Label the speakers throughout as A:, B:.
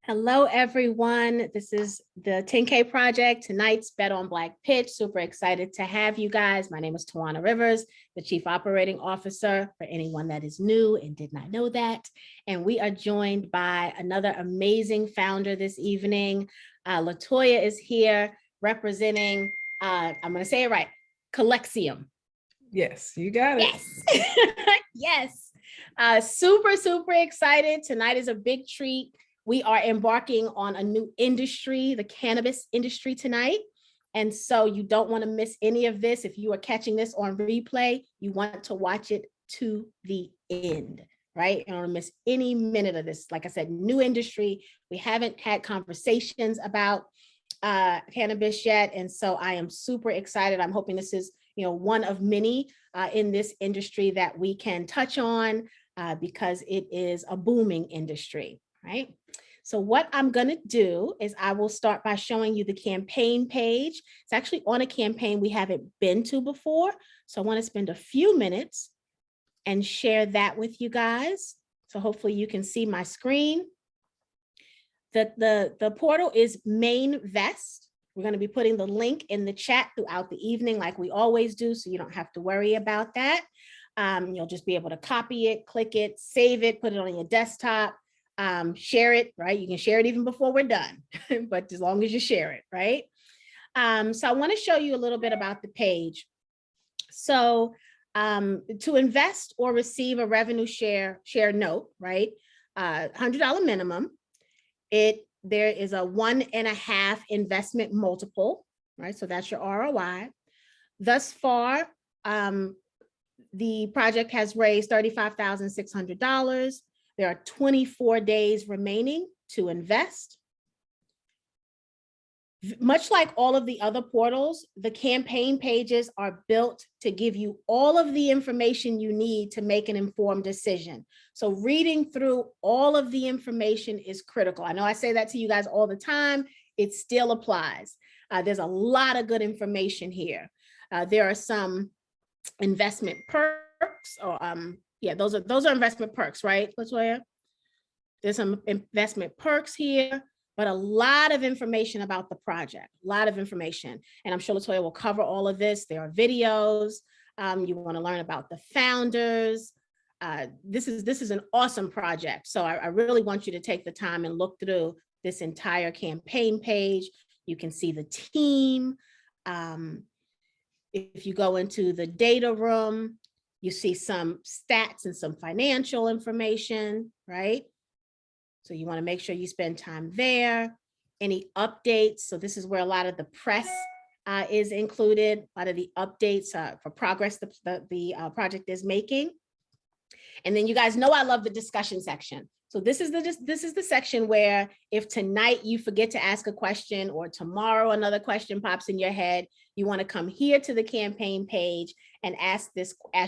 A: Hello, everyone. This is the 10K Project, tonight's Bet on Black pitch. Super excited to have you guys. My name is Tawana Rivers, the Chief Operating Officer for anyone that is new and did not know that. And we are joined by another amazing founder this evening. Latoya is here representing, I'm going to say it right, Calyxeum.
B: Yes, you got it.
A: Yes. Yes. Super excited. Tonight is a big treat. We are embarking on a new industry, the cannabis industry tonight. And so you don't want to miss any of this. If you are catching this on replay, you want to watch it to the end, right? You don't want to miss any minute of this. Like I said, new industry. We haven't had conversations about cannabis yet. And so I am super excited. I'm hoping this is, one of many in this industry that we can touch on because it is a booming industry, right? So what I'm going to do is I will start by showing you the campaign page. It's actually on a campaign we haven't been to before. So I want to spend a few minutes and share that with you guys. So hopefully you can see my screen. The portal is MainVest. We're going to be putting the link in the chat throughout the evening like we always do, so you don't have to worry about that. You'll just be able to copy it, click it, save it, put it on your desktop. Share it, right? You can share it even before we're done, but as long as you share it, right? So I want to show you a little bit about the page. So to invest or receive a revenue share note, right? $100 minimum. There is a 1.5 investment multiple, right? So that's your ROI. Thus far, the project has raised $35,600. There are 24 days remaining to invest. Much like all of the other portals, the campaign pages are built to give you all of the information you need to make an informed decision. So reading through all of the information is critical. I know I say that to you guys all the time. It still applies. There's a lot of good information here. There are some investment perks, or those are investment perks, right, Latoya? There's some investment perks here, but a lot of information about the project, a lot of information. And I'm sure Latoya will cover all of this. There are videos. You want to learn about the founders. This is an awesome project. So I really want you to take the time and look through this entire campaign page. You can see the team. If you go into the data room, you see some stats and some financial information, right? So you want to make sure you spend time there. Any updates? So this is where a lot of the press is included, a lot of the updates for progress the project is making. And then you guys know I love the discussion section. So this is the section where if tonight you forget to ask a question or tomorrow another question pops in your head, you want to come here to the campaign page and ask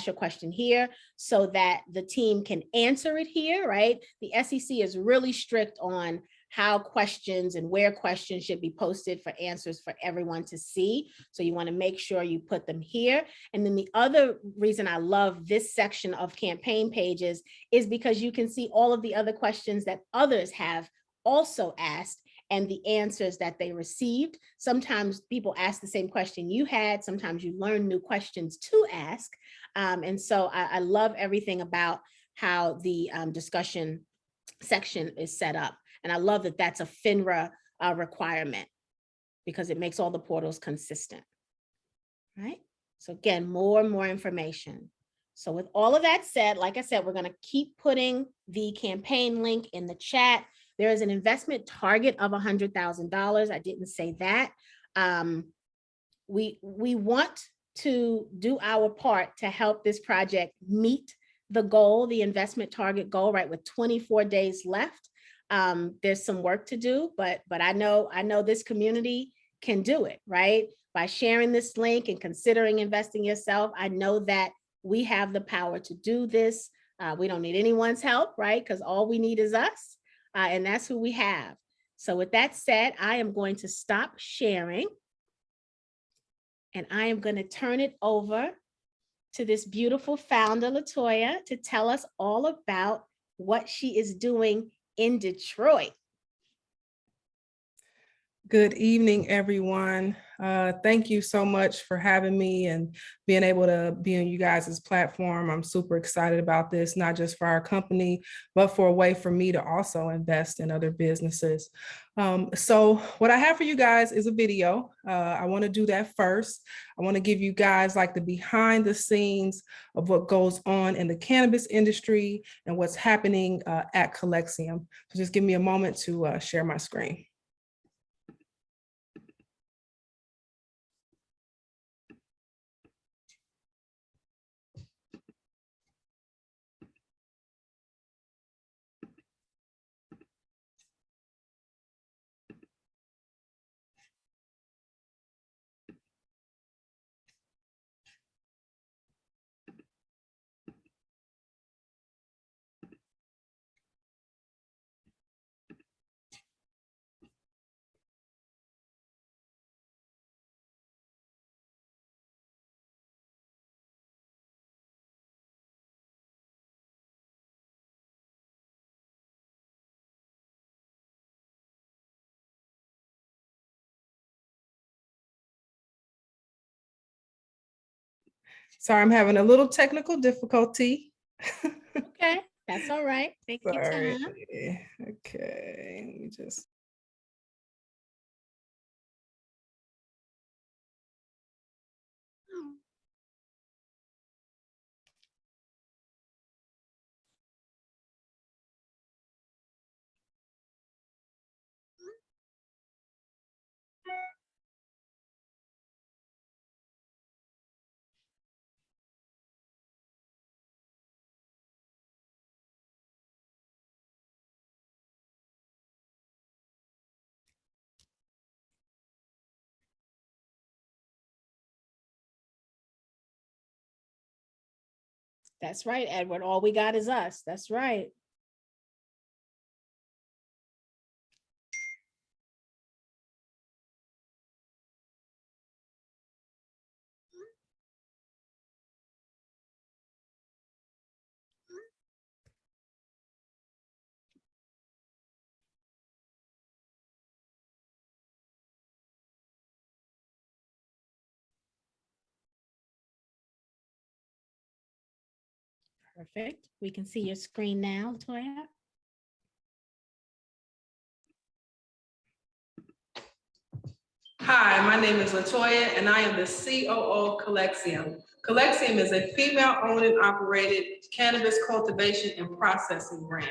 A: your question here so that the team can answer it here, right? The SEC is really strict on how questions and where questions should be posted for answers for everyone to see. So you want to make sure you put them here. And then the other reason I love this section of campaign pages is because you can see all of the other questions that others have also asked and the answers that they received. Sometimes people ask the same question you had. Sometimes you learn new questions to ask. And so I love everything about how the discussion section is set up. And I love that that's a FINRA requirement because it makes all the portals consistent, right? So again, more and more information. So with all of that said, like I said, we're going to keep putting the campaign link in the chat. There is an investment target of $100,000. I didn't say that. We want to do our part to help this project meet the goal, the investment target goal, right? With 24 days left. There's some work to do, but I know this community can do it, right? By sharing this link and considering investing yourself, I know that we have the power to do this. We don't need anyone's help, right? Because all we need is us, and that's who we have. So with that said, I am going to stop sharing, and I am going to turn it over to this beautiful founder, Latoya, to tell us all about what she is doing in Detroit.
B: Good evening, everyone. Thank you so much for having me and being able to be on you guys' platform. I'm super excited about this, not just for our company, but for a way for me to also invest in other businesses. So what I have for you guys is a video. I want to do that first. I want to give you guys like the behind the scenes of what goes on in the cannabis industry and what's happening at Calyxeum. So just give me a moment to share my screen. Sorry, I'm having a little technical difficulty.
A: Okay, that's all right. Take your
B: Sorry.
A: time.
B: Okay, let me just.
A: That's right, Edward. All we got is us. That's right. Perfect. We can see your screen now, Toya.
B: Hi, my name is Latoya, and I am the COO of Calyxeum. Calyxeum is a female-owned and operated cannabis cultivation and processing brand.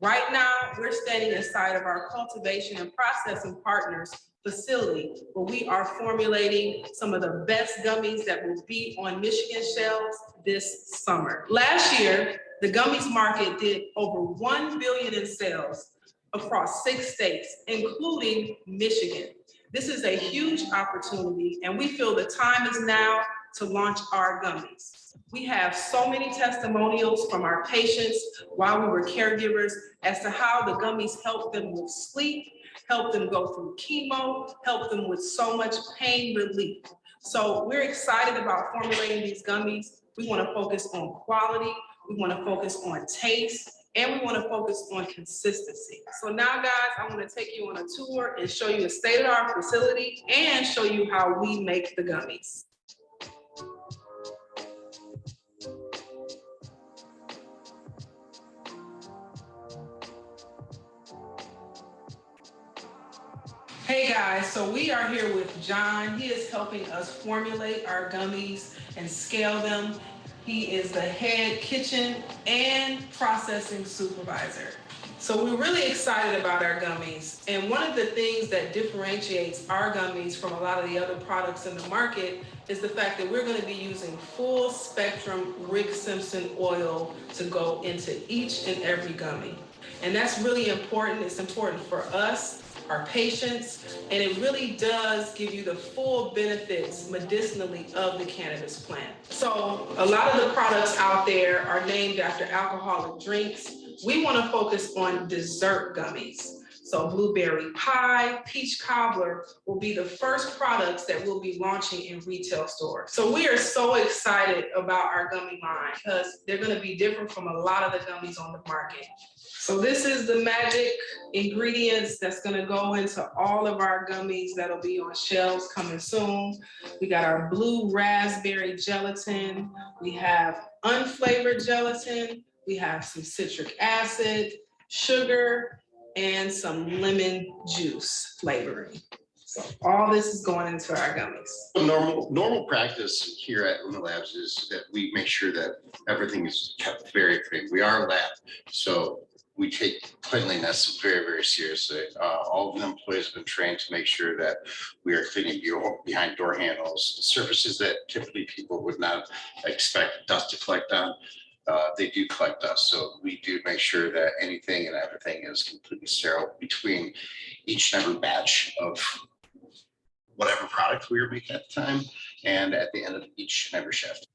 B: Right now, we're standing inside of our cultivation and processing partners facility, where we are formulating some of the best gummies that will be on Michigan shelves this summer. Last year, the gummies market did over $1 billion in sales across 6 states, including Michigan. This is a huge opportunity, and we feel the time is now to launch our gummies. We have so many testimonials from our patients while we were caregivers as to how the gummies help them with sleep, help them go through chemo, help them with so much pain relief. So we're excited about formulating these gummies. We want to focus on quality, we want to focus on taste, and we want to focus on consistency. So now, guys, I'm going to take you on a tour and show you the state-of-the-art facility and show you how we make the gummies. Hey guys, so we are here with John. He is helping us formulate our gummies and scale them. He is the head kitchen and processing supervisor. So we're really excited about our gummies. And one of the things that differentiates our gummies from a lot of the other products in the market is the fact that we're going to be using full spectrum Rick Simpson oil to go into each and every gummy. And that's really important. It's important for us, our patients, and it really does give you the full benefits medicinally of the cannabis plant. So a lot of the products out there are named after alcoholic drinks. We want to focus on dessert gummies. So blueberry pie, peach cobbler will be the first products that we'll be launching in retail stores. So we are so excited about our gummy line because they're going to be different from a lot of the gummies on the market. So this is the magic ingredients that's gonna go into all of our gummies that'll be on shelves coming soon. We got our blue raspberry gelatin. We have unflavored gelatin. We have some citric acid, sugar, and some lemon juice flavoring. So all this is going into our gummies.
C: Normal practice here at Luna Labs is that we make sure that everything is kept very clean. We are a lab, so we take cleanliness very, very seriously. All of the employees have been trained to make sure that we are cleaning behind door handles, surfaces that typically people would not expect dust to collect on. They do collect dust, so we do make sure that anything and everything is completely sterile between each and every batch of whatever product we were making at the time and at the end of each and every shift.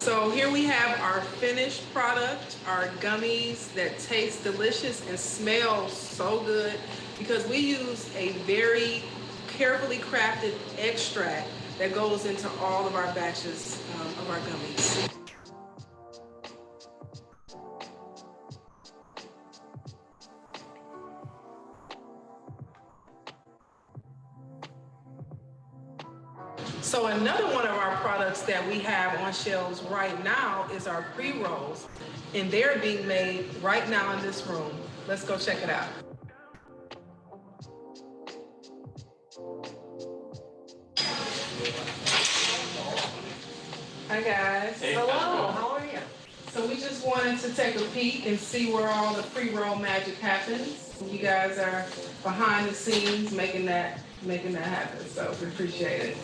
B: So here we have our finished product, our gummies that taste delicious and smell so good because we use a very carefully crafted extract that goes into all of our batches of our gummies. So another one of our products that we have on shelves right now is our pre-rolls, and they're being made right now in this room. Let's go check it out. Hi guys.
D: Hey,
B: Hello,
D: how's it
B: how are you? So we just wanted to take a peek and see where all the pre-roll magic happens. You guys are behind the scenes making that happen, so we appreciate it.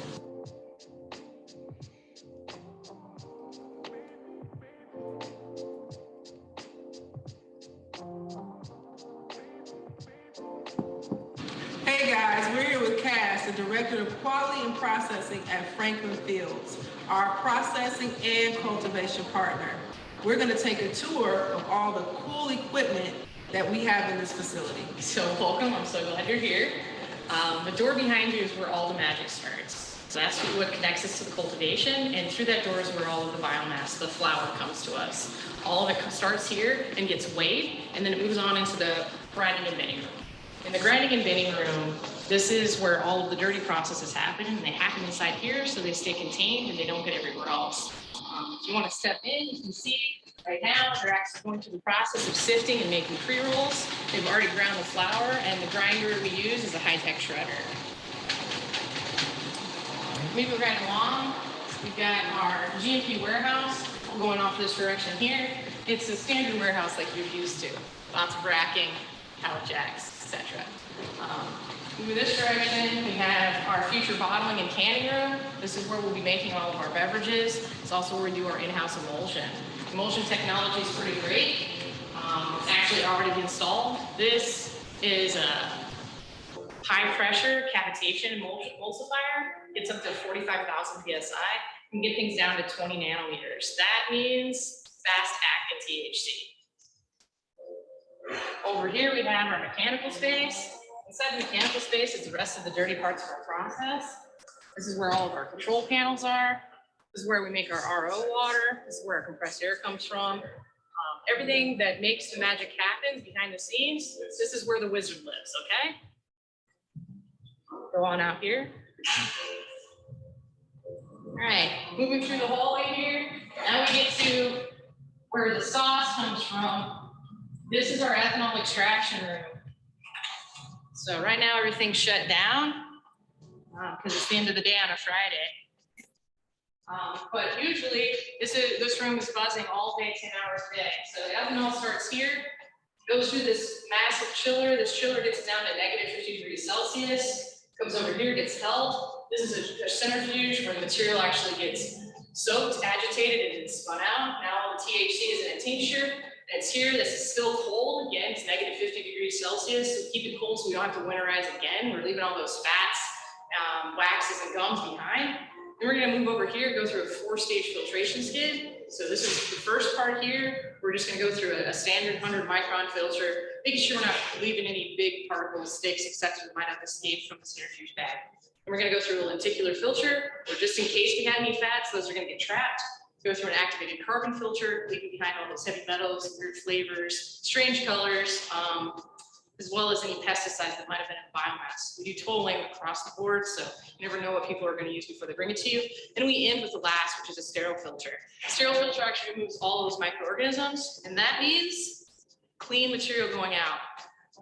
B: Hey guys, we're here with Cass, the Director of Quality and Processing at Franklin Fields, our processing and cultivation partner. We're gonna take a tour of all the cool equipment that we have in this facility.
D: So welcome, I'm so glad you're here. The door behind you is where all the magic starts. So that's what connects us to the cultivation, and through that door is where all of the biomass, the flower, comes to us. All of it starts here and gets weighed, and then it moves on into the grinding and binning room. In the grinding and binning room, this is where all of the dirty processes happen, and they happen inside here so they stay contained and they don't get everywhere else. If you want to step in, you can see right now they're actually going through the process of sifting and making pre-rolls. They've already ground the flour, and the grinder we use is a high-tech shredder. Moving right along, we've got our GMP warehouse going off this direction here. It's a standard warehouse like you're used to. Lots of racking, pallet jacks, etc. Moving this direction, we have our future bottling and canning room. This is where we'll be making all of our beverages. It's also where we do our in-house emulsion. Emulsion technology is pretty great. It's actually already installed. This is a high-pressure cavitation emulsifier. It's up to 45,000 PSI. You can get things down to 20 nanometers. That means fast-acting THC. Over here, we have our mechanical space. Inside the mechanical space is the rest of the dirty parts of our process. This is where all of our control panels are. This is where we make our RO water. This is where our compressed air comes from. Everything that makes the magic happen behind the scenes, this is where the wizard lives, okay? Go on out here. All right, moving through the hallway here. Now we get to where the sauce comes from, this is our ethanol extraction room. So right now everything's shut down because it's the end of the day on a Friday. But usually this room is buzzing all day, 10 hours a day. So the ethanol starts here, goes through this massive chiller. This chiller gets down to -50°C, comes over here, gets held. This is a centrifuge where the material actually gets soaked, agitated, and then spun out. Now all the THC is in a tincture. It's here. This is still cold. Again, it's -50°C. So keep it cold so we don't have to winterize again. We're leaving all those fats, waxes, and gums behind. Then we're going to move over here, go through a 4-stage filtration skid. So this is the first part here. We're just going to go through a standard 100-micron filter, making sure we're not leaving any big particles, sticks, etc. that might have escaped from the centrifuge bag. And we're going to go through a lenticular filter, or just in case we had any fats, those are going to get trapped. Go through an activated carbon filter, leaving behind all those heavy metals, weird flavors, strange colors, as well as any pesticides that might have been in biomass. We do tolling across the board, so you never know what people are going to use before they bring it to you. And we end with the last, which is a sterile filter. A sterile filter actually removes all of those microorganisms, and that means clean material going out.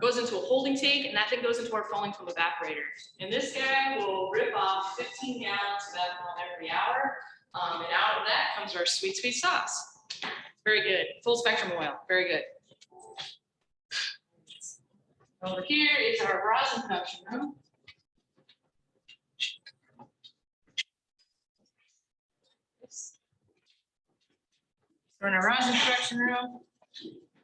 D: Goes into a holding tank, and that thing goes into our falling foam evaporator. And this guy will rip off 15 gallons of ethanol every hour. And out of that comes our sweet, sweet sauce. Very good. Full spectrum oil. Very good. Over here is our rosin production room. So in our rosin production room,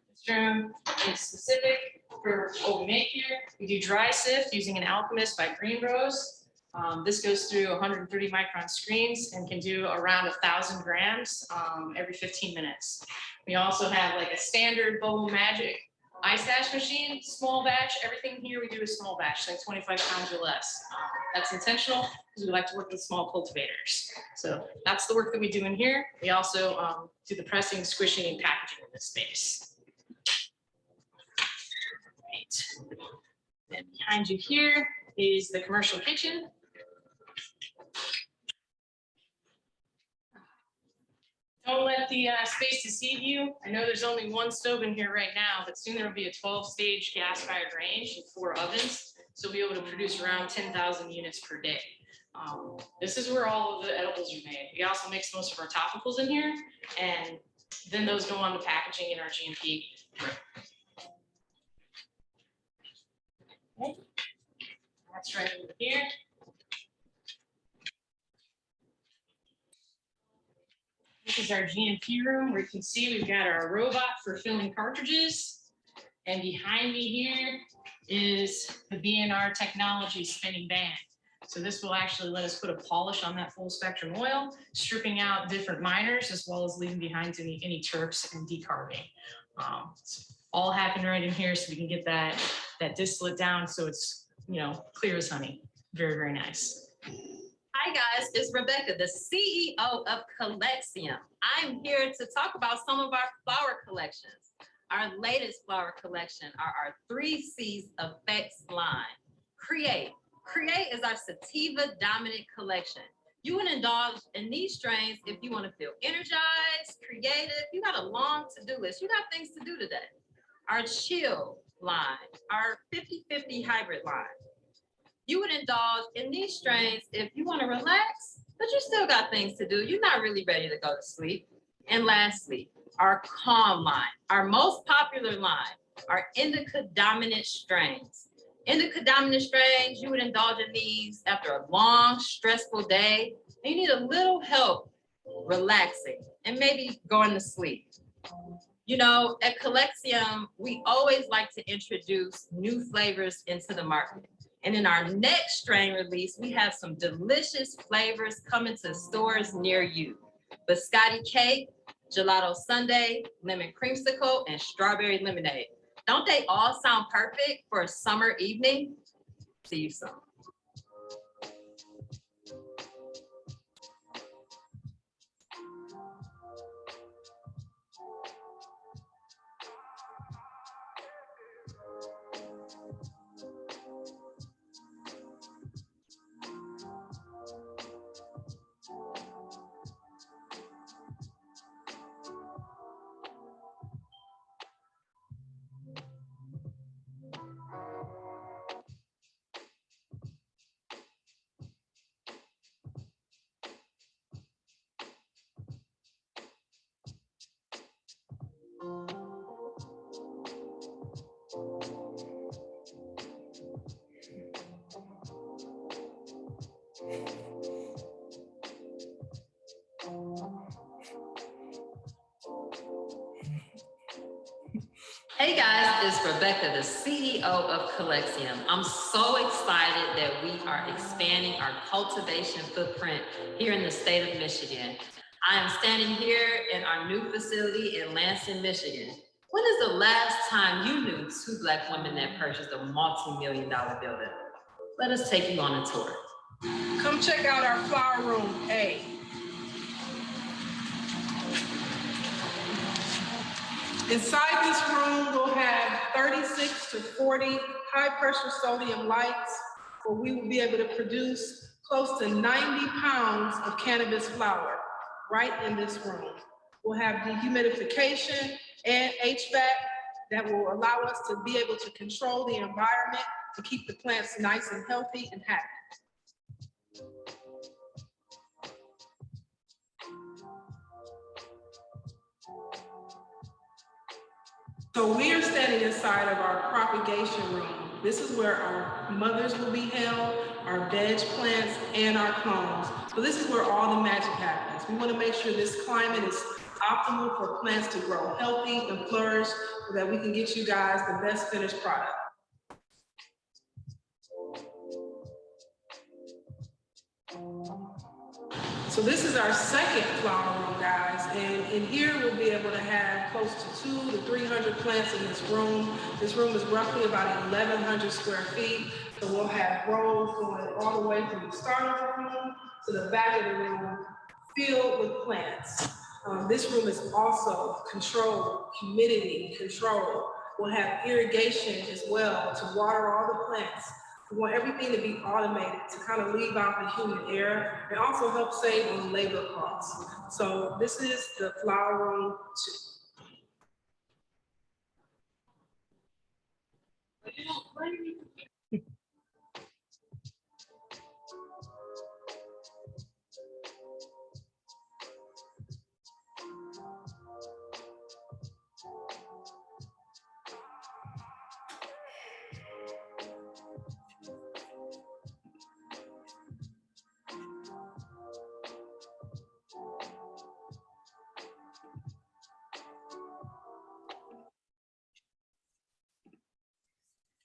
D: this room is specific for what we make here. We do dry sift using an Alchemist by Green Rose. This goes through 130 micron screens and can do around 1,000 grams every 15 minutes. We also have like a standard Bubble Magic ice hash machine, small batch. Everything here we do is small batch, like 25 pounds or less. That's intentional because we like to work with small cultivators. So that's the work that we do in here. We also do the pressing, squishing, and packaging in this space. Right. And behind you here is the commercial kitchen. Don't let the space deceive you. I know there's only one stove in here right now, but soon there will be a 12-stage gas-fired range and 4 ovens. So we'll be able to produce around 10,000 units per day. This is where all of the edibles are made. We also mix most of our topicals in here, and then those go on to packaging in our GMP room. Okay. That's right over here. This is our GMP room where you can see we've got our robot for filling cartridges. And behind me here is the BNR technology spinning band. So this will actually let us put a polish on that full spectrum oil, stripping out different minors, as well as leaving behind any terps and decarbing. It's all happening right in here so we can get that distillate down so it's, clear as honey. Very, very nice.
E: Hi guys, it's Rebecca, the CEO of Calyxeum. I'm here to talk about some of our flower collections. Our latest flower collection are our 3 C's Effects line. Create is our sativa dominant collection. You would indulge in these strains if you want to feel energized, creative. You got a long to-do list. You got things to do today. Our chill line, our 50-50 hybrid line. You would indulge in these strains if you want to relax, but you still got things to do. You're not really ready to go to sleep. And lastly, our calm line, our most popular line, our indica dominant strains. Indica dominant strains, you would indulge in these after a long, stressful day, and you need a little help relaxing and maybe going to sleep. At Calyxeum, we always like to introduce new flavors into the market. And in our next strain release, we have some delicious flavors coming to stores near you. Biscotti cake, gelato sundae, lemon creamsicle, and strawberry lemonade. Don't they all sound perfect for a summer evening? See you soon. Hey guys, it's Rebecca, the CEO of Calyxeum. I'm so excited that we are expanding our cultivation footprint here in the state of Michigan. I am standing here in our new facility in Lansing, Michigan. When is the last time you knew two Black women that purchased a multi-million-dollar building? Let us take you on a tour.
B: Come check out our flower room A. Inside this room, we'll have 36 to 40 high-pressure sodium lights, where we will be able to produce close to 90 pounds of cannabis flower right in this room. We'll have dehumidification and HVAC that will allow us to be able to control the environment to keep the plants nice and healthy and happy. So we are standing inside of our propagation room. This is where our mothers will be held, our veg plants, and our clones. So this is where all the magic happens. We want to make sure this climate is optimal for plants to grow healthy and flourish so that we can get you guys the best finished product. So this is our second flower room, guys, and in here we'll be able to have close to 200 to 300 plants in this room. This room is roughly about 1,100 square feet, so we'll have rows going all the way from the start of the room to the back of the room filled with plants. This room is also controlled, humidity controlled. We'll have irrigation as well to water all the plants. We want everything to be automated to kind of leave out the human error and also help save on labor costs. So this is the flower room 2.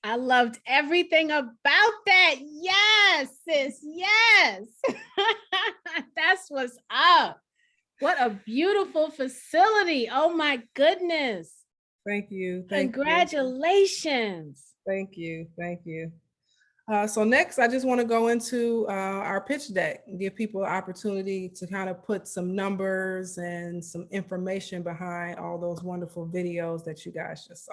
A: I loved everything about that. Yes, sis. Yes. That's what's up. What a beautiful facility. Oh my goodness.
F: Thank you.
A: Congratulations.
F: Thank you. Thank you. So next, I just want to go into our pitch deck and give people an opportunity to kind of put some numbers and some information behind all those wonderful videos that you guys just saw.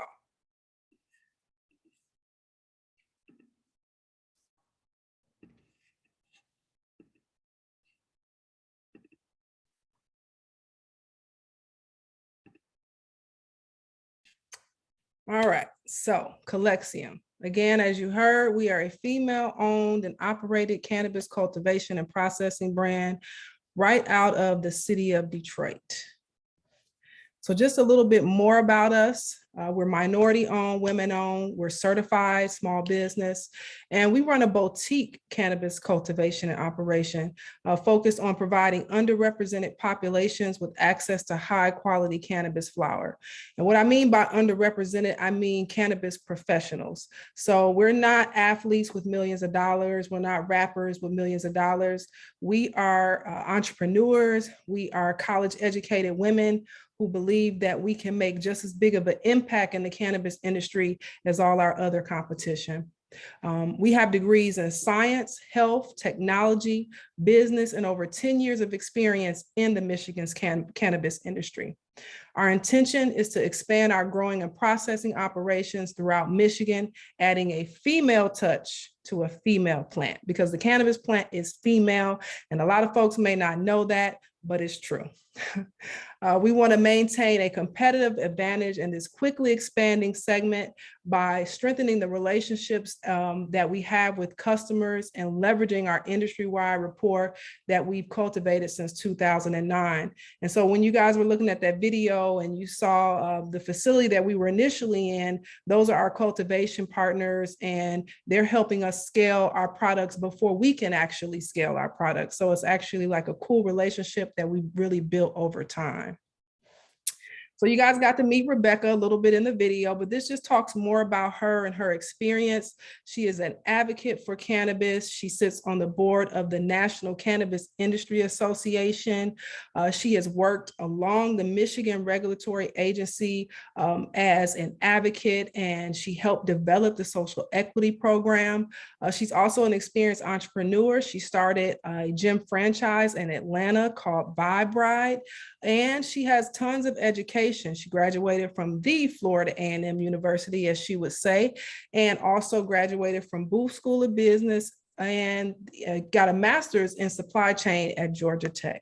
F: All right, so Calyxeum. Again, as you heard, we are a female-owned and operated cannabis cultivation and processing brand right out of the city of Detroit. So just a little bit more about us. We're minority-owned, women-owned, we're certified small business, and we run a boutique cannabis cultivation and operation focused on providing underrepresented populations with access to high-quality cannabis flower. And what I mean by underrepresented, I mean cannabis professionals. So we're not athletes with millions of dollars, we're not rappers with millions of dollars. We are entrepreneurs, we are college-educated women who believe that we can make just as big of an impact in the cannabis industry as all our other competition. We have degrees in science, health, technology, business, and over 10 years of experience in the Michigan's cannabis industry. Our intention is to expand our growing and processing operations throughout Michigan, adding a female touch to a female plant, because the cannabis plant is female, and a lot of folks may not know that, but it's true. We want to maintain a competitive advantage in this quickly expanding segment by strengthening the relationships that we have with customers and leveraging our industry-wide rapport that we've cultivated since 2009. And so when you guys were looking at that video and you saw the facility that we were initially in, those are our cultivation partners, and they're helping us scale our products before we can actually scale our products. So it's actually like a cool relationship that we really built over time. So you guys got to meet Rebecca a little bit in the video, but this just talks more about her and her experience. She is an advocate for cannabis. She sits on the board of the National Cannabis Industry Association. She has worked along the Michigan Regulatory Agency as an advocate, and she helped develop the social equity program. She's also an experienced entrepreneur. She started a gym franchise in Atlanta called Vibe Ride, and she has tons of education. She graduated from the Florida A&M University, as she would say, and also graduated from Booth School of Business and got a master's in supply chain at Georgia Tech.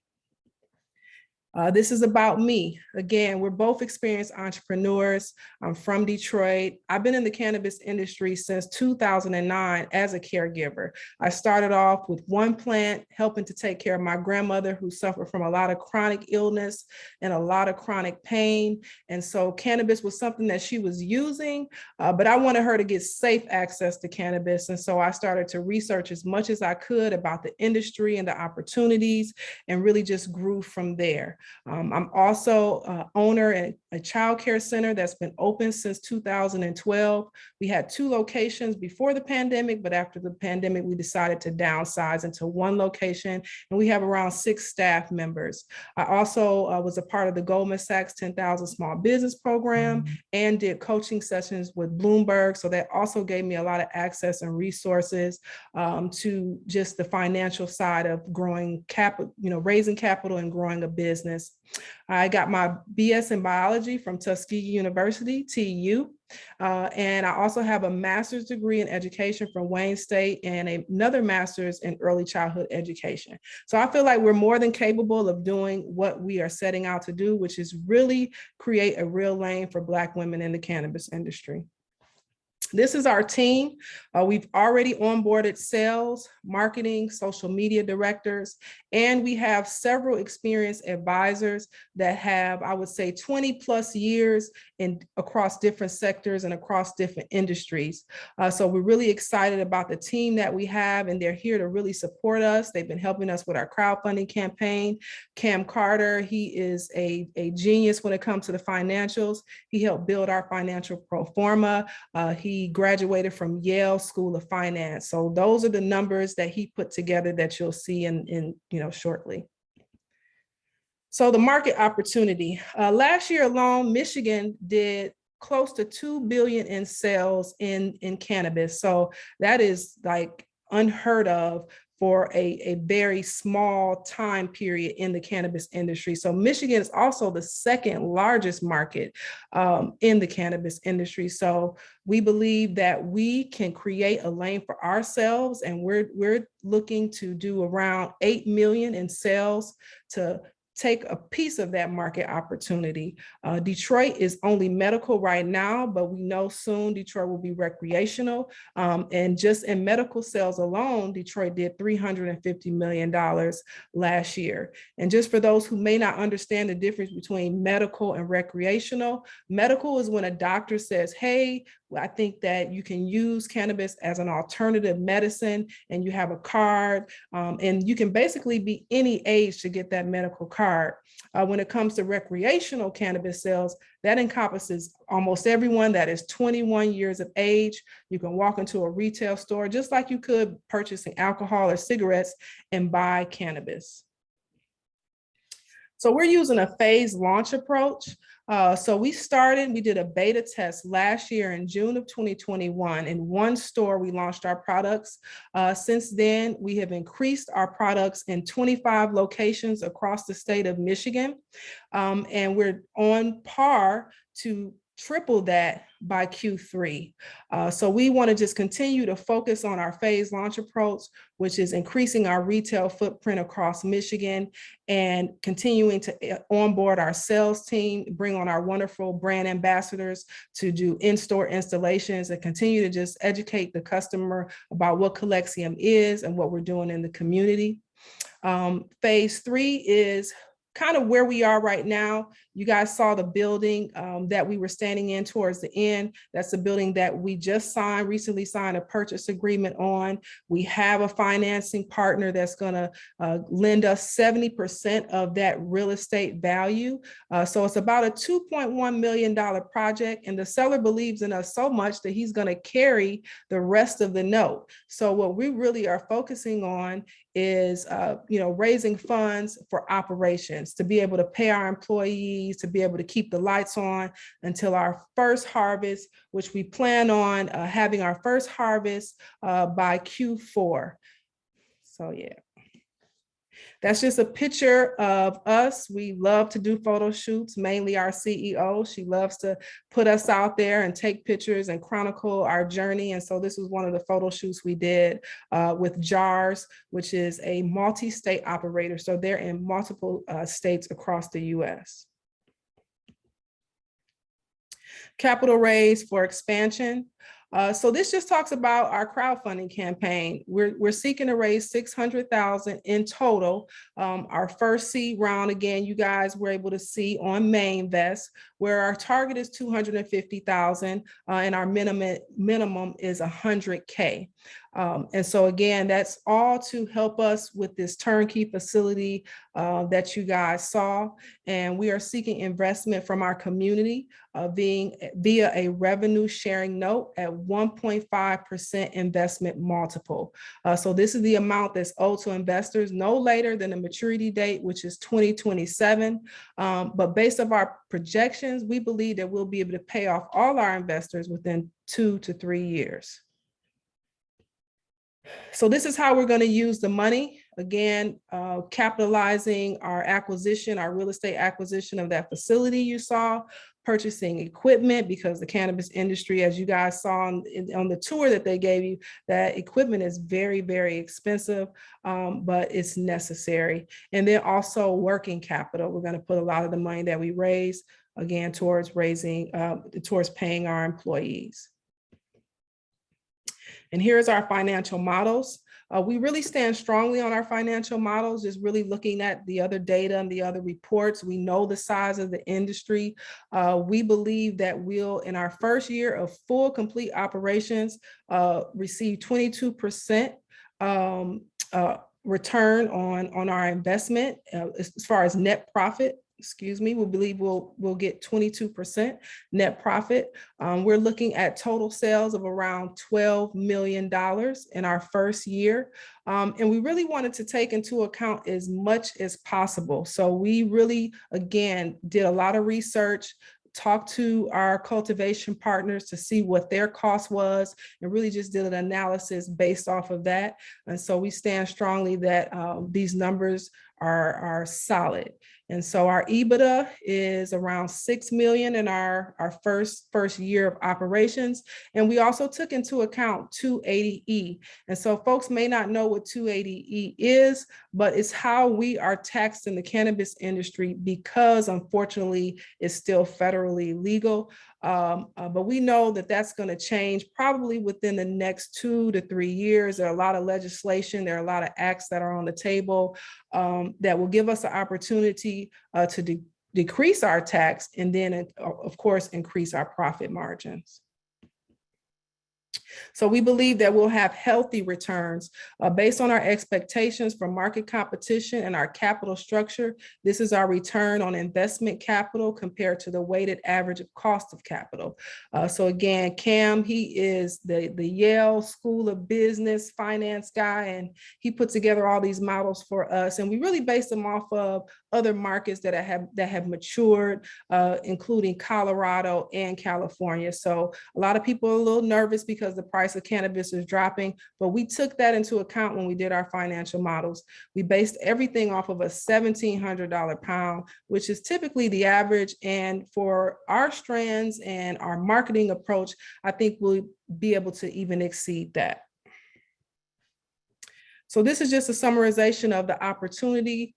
F: This is about me. Again, we're both experienced entrepreneurs. I'm from Detroit. I've been in the cannabis industry since 2009 as a caregiver. I started off with one plant, helping to take care of my grandmother who suffered from a lot of chronic illness and a lot of chronic pain. And so cannabis was something that she was using, but I wanted her to get safe access to cannabis. And so I started to research as much as I could about the industry and the opportunities, and really just grew from there. I'm also owner at a child care center that's been open since 2012. We had 2 locations before the pandemic, but after the pandemic, we decided to downsize into 1 location, and we have around 6 staff members. I also was a part of the Goldman Sachs 10,000 Small Business Program and did coaching sessions with Bloomberg. So that also gave me a lot of access and resources to just the financial side of growing capital, raising capital and growing a business. I got my BS in biology from Tuskegee University, TU. And I also have a master's degree in education from Wayne State and another master's in early childhood education. So I feel like we're more than capable of doing what we are setting out to do, which is really create a real lane for Black women in the cannabis industry. This is our team. We've already onboarded sales, marketing, social media directors, and we have several experienced advisors that have, I would say, 20 plus years across different sectors and across different industries. So we're really excited about the team that we have, and they're here to really support us. They've been helping us with our crowdfunding campaign. Cam Carter, he is a genius when it comes to the financials. He helped build our financial pro forma. He graduated from Yale School of Finance. So those are the numbers that he put together that you'll see in shortly. So the market opportunity. Last year alone, Michigan did close to $2 billion in sales in cannabis. So that is like unheard of for a very small time period in the cannabis industry. So Michigan is also the second largest market in the cannabis industry. So we believe that we can create a lane for ourselves, and we're looking to do around 8 million in sales to take a piece of that market opportunity. Detroit is only medical right now, but we know soon Detroit will be recreational. And just in medical sales alone, Detroit did $350 million last year. And just for those who may not understand the difference between medical and recreational, medical is when a doctor says, hey, I think that you can use cannabis as an alternative medicine, and you have a card, and you can basically be any age to get that medical card. When it comes to recreational cannabis sales, that encompasses almost everyone that is 21 years of age. You can walk into a retail store just like you could purchasing alcohol or cigarettes and buy cannabis. So we're using a phased launch approach. So we did a beta test last year in June of 2021. In 1 store, we launched our products. Since then, we have increased our products in 25 locations across the state of Michigan. And we're on par to triple that by Q3. So we want to just continue to focus on our phased launch approach, which is increasing our retail footprint across Michigan and continuing to onboard our sales team, bring on our wonderful brand ambassadors to do in-store installations, and continue to just educate the customer about what Calyxeum is and what we're doing in the community. Phase 3 is kind of where we are right now. You guys saw the building that we were standing in towards the end. That's the building that we just recently signed a purchase agreement on. We have a financing partner that's going to lend us 70% of that real estate value. So it's about a $2.1 million project, and the seller believes in us so much that he's going to carry the rest of the note. So what we really are focusing on is raising funds for operations, to be able to pay our employees, to be able to keep the lights on until our first harvest, which we plan on having our first harvest by Q4. So yeah. That's just a picture of us. We love to do photo shoots, mainly our CEO. She loves to put us out there and take pictures and chronicle our journey. And so this was one of the photo shoots we did with JARS, which is a multi-state operator. So they're in multiple states across the US. Capital raise for expansion. So this just talks about our crowdfunding campaign. We're seeking to raise $600,000 in total. Our first seed round, again, you guys were able to see on Mainvest, where our target is $250,000 and our minimum is $100K. And so again, that's all to help us with this turnkey facility that you guys saw. And we are seeking investment from our community via a revenue sharing note at 1.5% investment multiple. So this is the amount that's owed to investors no later than the maturity date, which is 2027. But based on our projections, we believe that we'll be able to pay off all our investors within 2 to 3 years. So this is how we're going to use the money. Again, capitalizing our acquisition, our real estate acquisition of that facility you saw, purchasing equipment, because the cannabis industry, as you guys saw on the tour that they gave you, that equipment is very, very expensive, but it's necessary. And then also working capital. We're going to put a lot of the money that we raise, again, towards paying our employees. And here's our financial models. We really stand strongly on our financial models, just really looking at the other data and the other reports. We know the size of the industry. We believe that we'll, in our first year of full complete operations, receive 22% return on our investment as far as net profit. We believe we'll get 22% net profit. We're looking at total sales of around $12 million in our first year. And we really wanted to take into account as much as possible. So we really, again, did a lot of research, talked to our cultivation partners to see what their cost was, and really just did an analysis based off of that. And so we stand strongly that these numbers are solid. And so our EBITDA is around 6 million in our first year of operations. And we also took into account 280E. And so folks may not know what 280E is, but it's how we are taxed in the cannabis industry, because unfortunately it's still federally legal. But we know that that's going to change probably within the next 2 to 3 years. There are a lot of legislation, there are a lot of acts that are on the table that will give us the opportunity to decrease our tax, and then of course increase our profit margins. So we believe that we'll have healthy returns based on our expectations from market competition and our capital structure. This is our return on investment capital compared to the weighted average of cost of capital. So again, Cam, he is the Yale School of Business finance guy, and he put together all these models for us. And we really based them off of other markets that have matured, including Colorado and California. So a lot of people are a little nervous because the price of cannabis is dropping, but we took that into account when we did our financial models. We based everything off of a $1,700 pound, which is typically the average. And for our strands and our marketing approach, I think we'll be able to even exceed that. So this is just a summarization of the opportunity.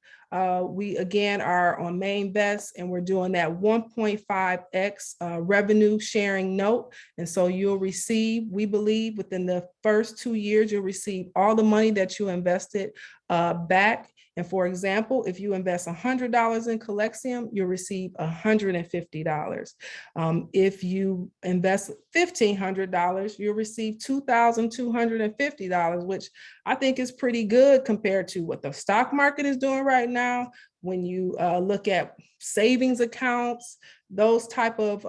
F: We again are on Mainvest, and we're doing that 1.5x revenue sharing note. And so you'll receive, we believe within the first 2 years, you'll receive all the money that you invested back And for example, if you invest $100 in Calyxeum, you'll receive $150. If you invest $1,500, you'll receive $2,250, which I think is pretty good compared to what the stock market is doing right now. When you look at savings accounts, those type of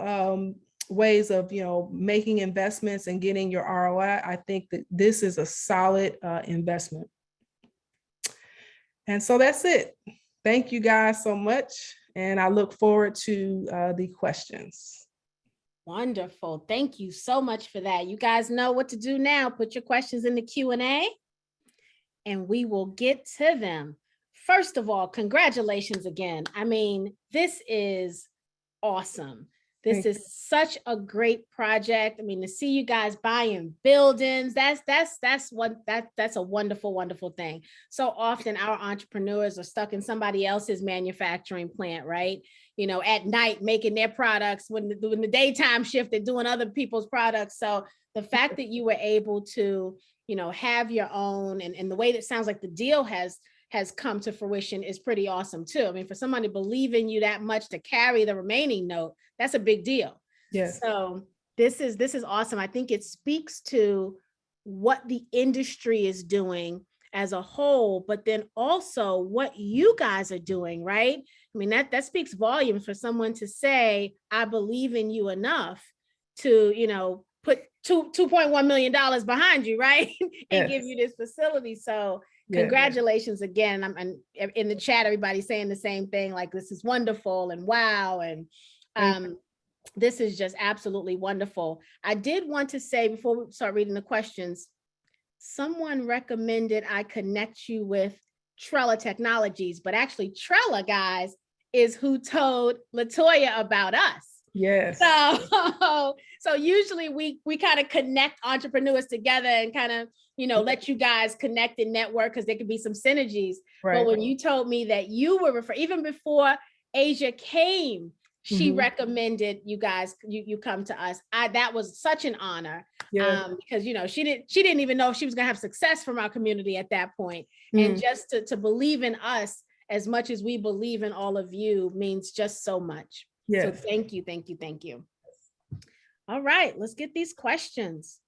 F: ways of making investments and getting your ROI, I think that this is a solid investment. And so that's it. Thank you guys so much. And I look forward to the questions.
A: Wonderful. Thank you so much for that. You guys know what to do now. Put your questions in the Q&A and we will get to them. First of all, congratulations again. I mean, this is awesome. This is such a great project. I mean, to see you guys buying buildings, that's a wonderful, wonderful thing. So often our entrepreneurs are stuck in somebody else's manufacturing plant, right? At night making their products when the daytime shift, they're doing other people's products. So the fact that you were able to, have your own and the way that sounds like the deal has come to fruition is pretty awesome too. I mean, for someone to believe in you that much to carry the remaining note, that's a big deal.
F: Yes.
A: So this is awesome. I think it speaks to what the industry is doing as a whole, but then also what you guys are doing, right? I mean, that speaks volumes for someone to say, I believe in you enough to, put $2.1 million behind you, right? And give you this facility. So congratulations again. I'm in the chat, everybody's saying the same thing, like this is wonderful and wow. And this is just absolutely wonderful. I did want to say before we start reading the questions, someone recommended I connect you with Trella Technologies, but actually Trella, guys, is who told LaToya about us.
F: Yes.
A: So usually we kind of connect entrepreneurs together and kind of, let you guys connect and network because there could be some synergies. Right. But when you told me that you were even before Asia came, she recommended you guys, you come to us. That was such an honor. Because, she didn't even know if she was going to have success from our community at that point. And just to believe in us as much as we believe in all of you means just so much. Yes. So thank you. All right, let's get these questions.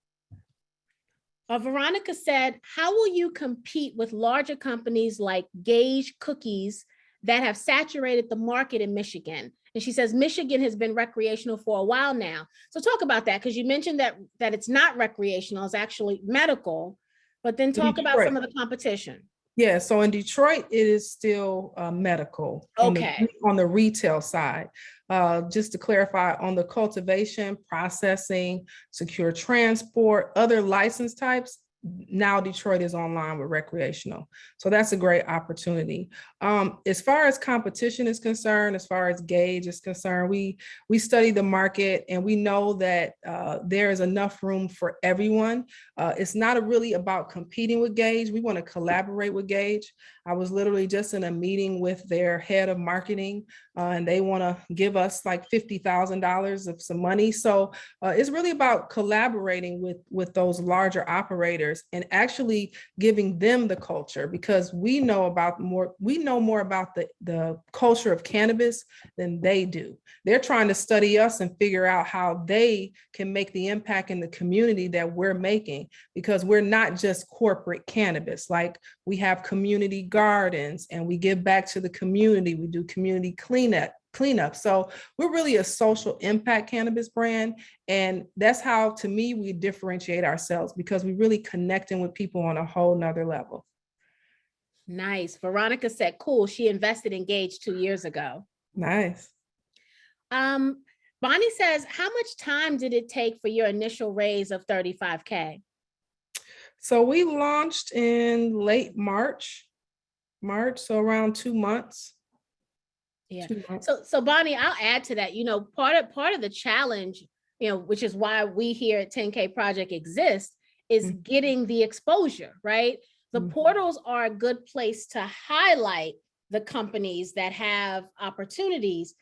A: Veronica said, how will you compete with larger companies like Gage Cookies that have saturated the market in Michigan? And she says, Michigan has been recreational for a while now. So talk about that, because you mentioned that it's not recreational, it's actually medical, but then talk about some of the competition.
F: Yeah, so in Detroit, it is still medical.
A: Okay.
F: On the retail side. Just to clarify, on the cultivation, processing, secure transport, other license types, now Detroit is online with recreational. So that's a great opportunity. As far as competition is concerned, as far as Gage is concerned, we study the market and we know that there is enough room for everyone. It's not really about competing with Gage. We want to collaborate with Gage. I was literally just in a meeting with their head of marketing and they want to give us like $50,000 of some money. So it's really about collaborating with those larger operators and actually giving them the culture, because we know more about the culture of cannabis than they do. They're trying to study us and figure out how they can make the impact in the community that we're making, because we're not just corporate cannabis. Like, we have community gardens and we give back to the community. We do community cleanup. So we're really a social impact cannabis brand. And that's how, to me, we differentiate ourselves, because we really connecting with people on a whole nother level.
A: Nice. Veronica said, cool. She invested in Gage 2 years ago.
F: Nice.
A: Bonnie says, how much time did it take for your initial raise of $35K?
F: So we launched in late March, so around 2 months.
A: Yeah. So Bonnie, I'll add to that, part of the challenge, which is why we here at 10K Project exist, is getting the exposure, right? The portals are a good place to highlight the companies that have opportunities,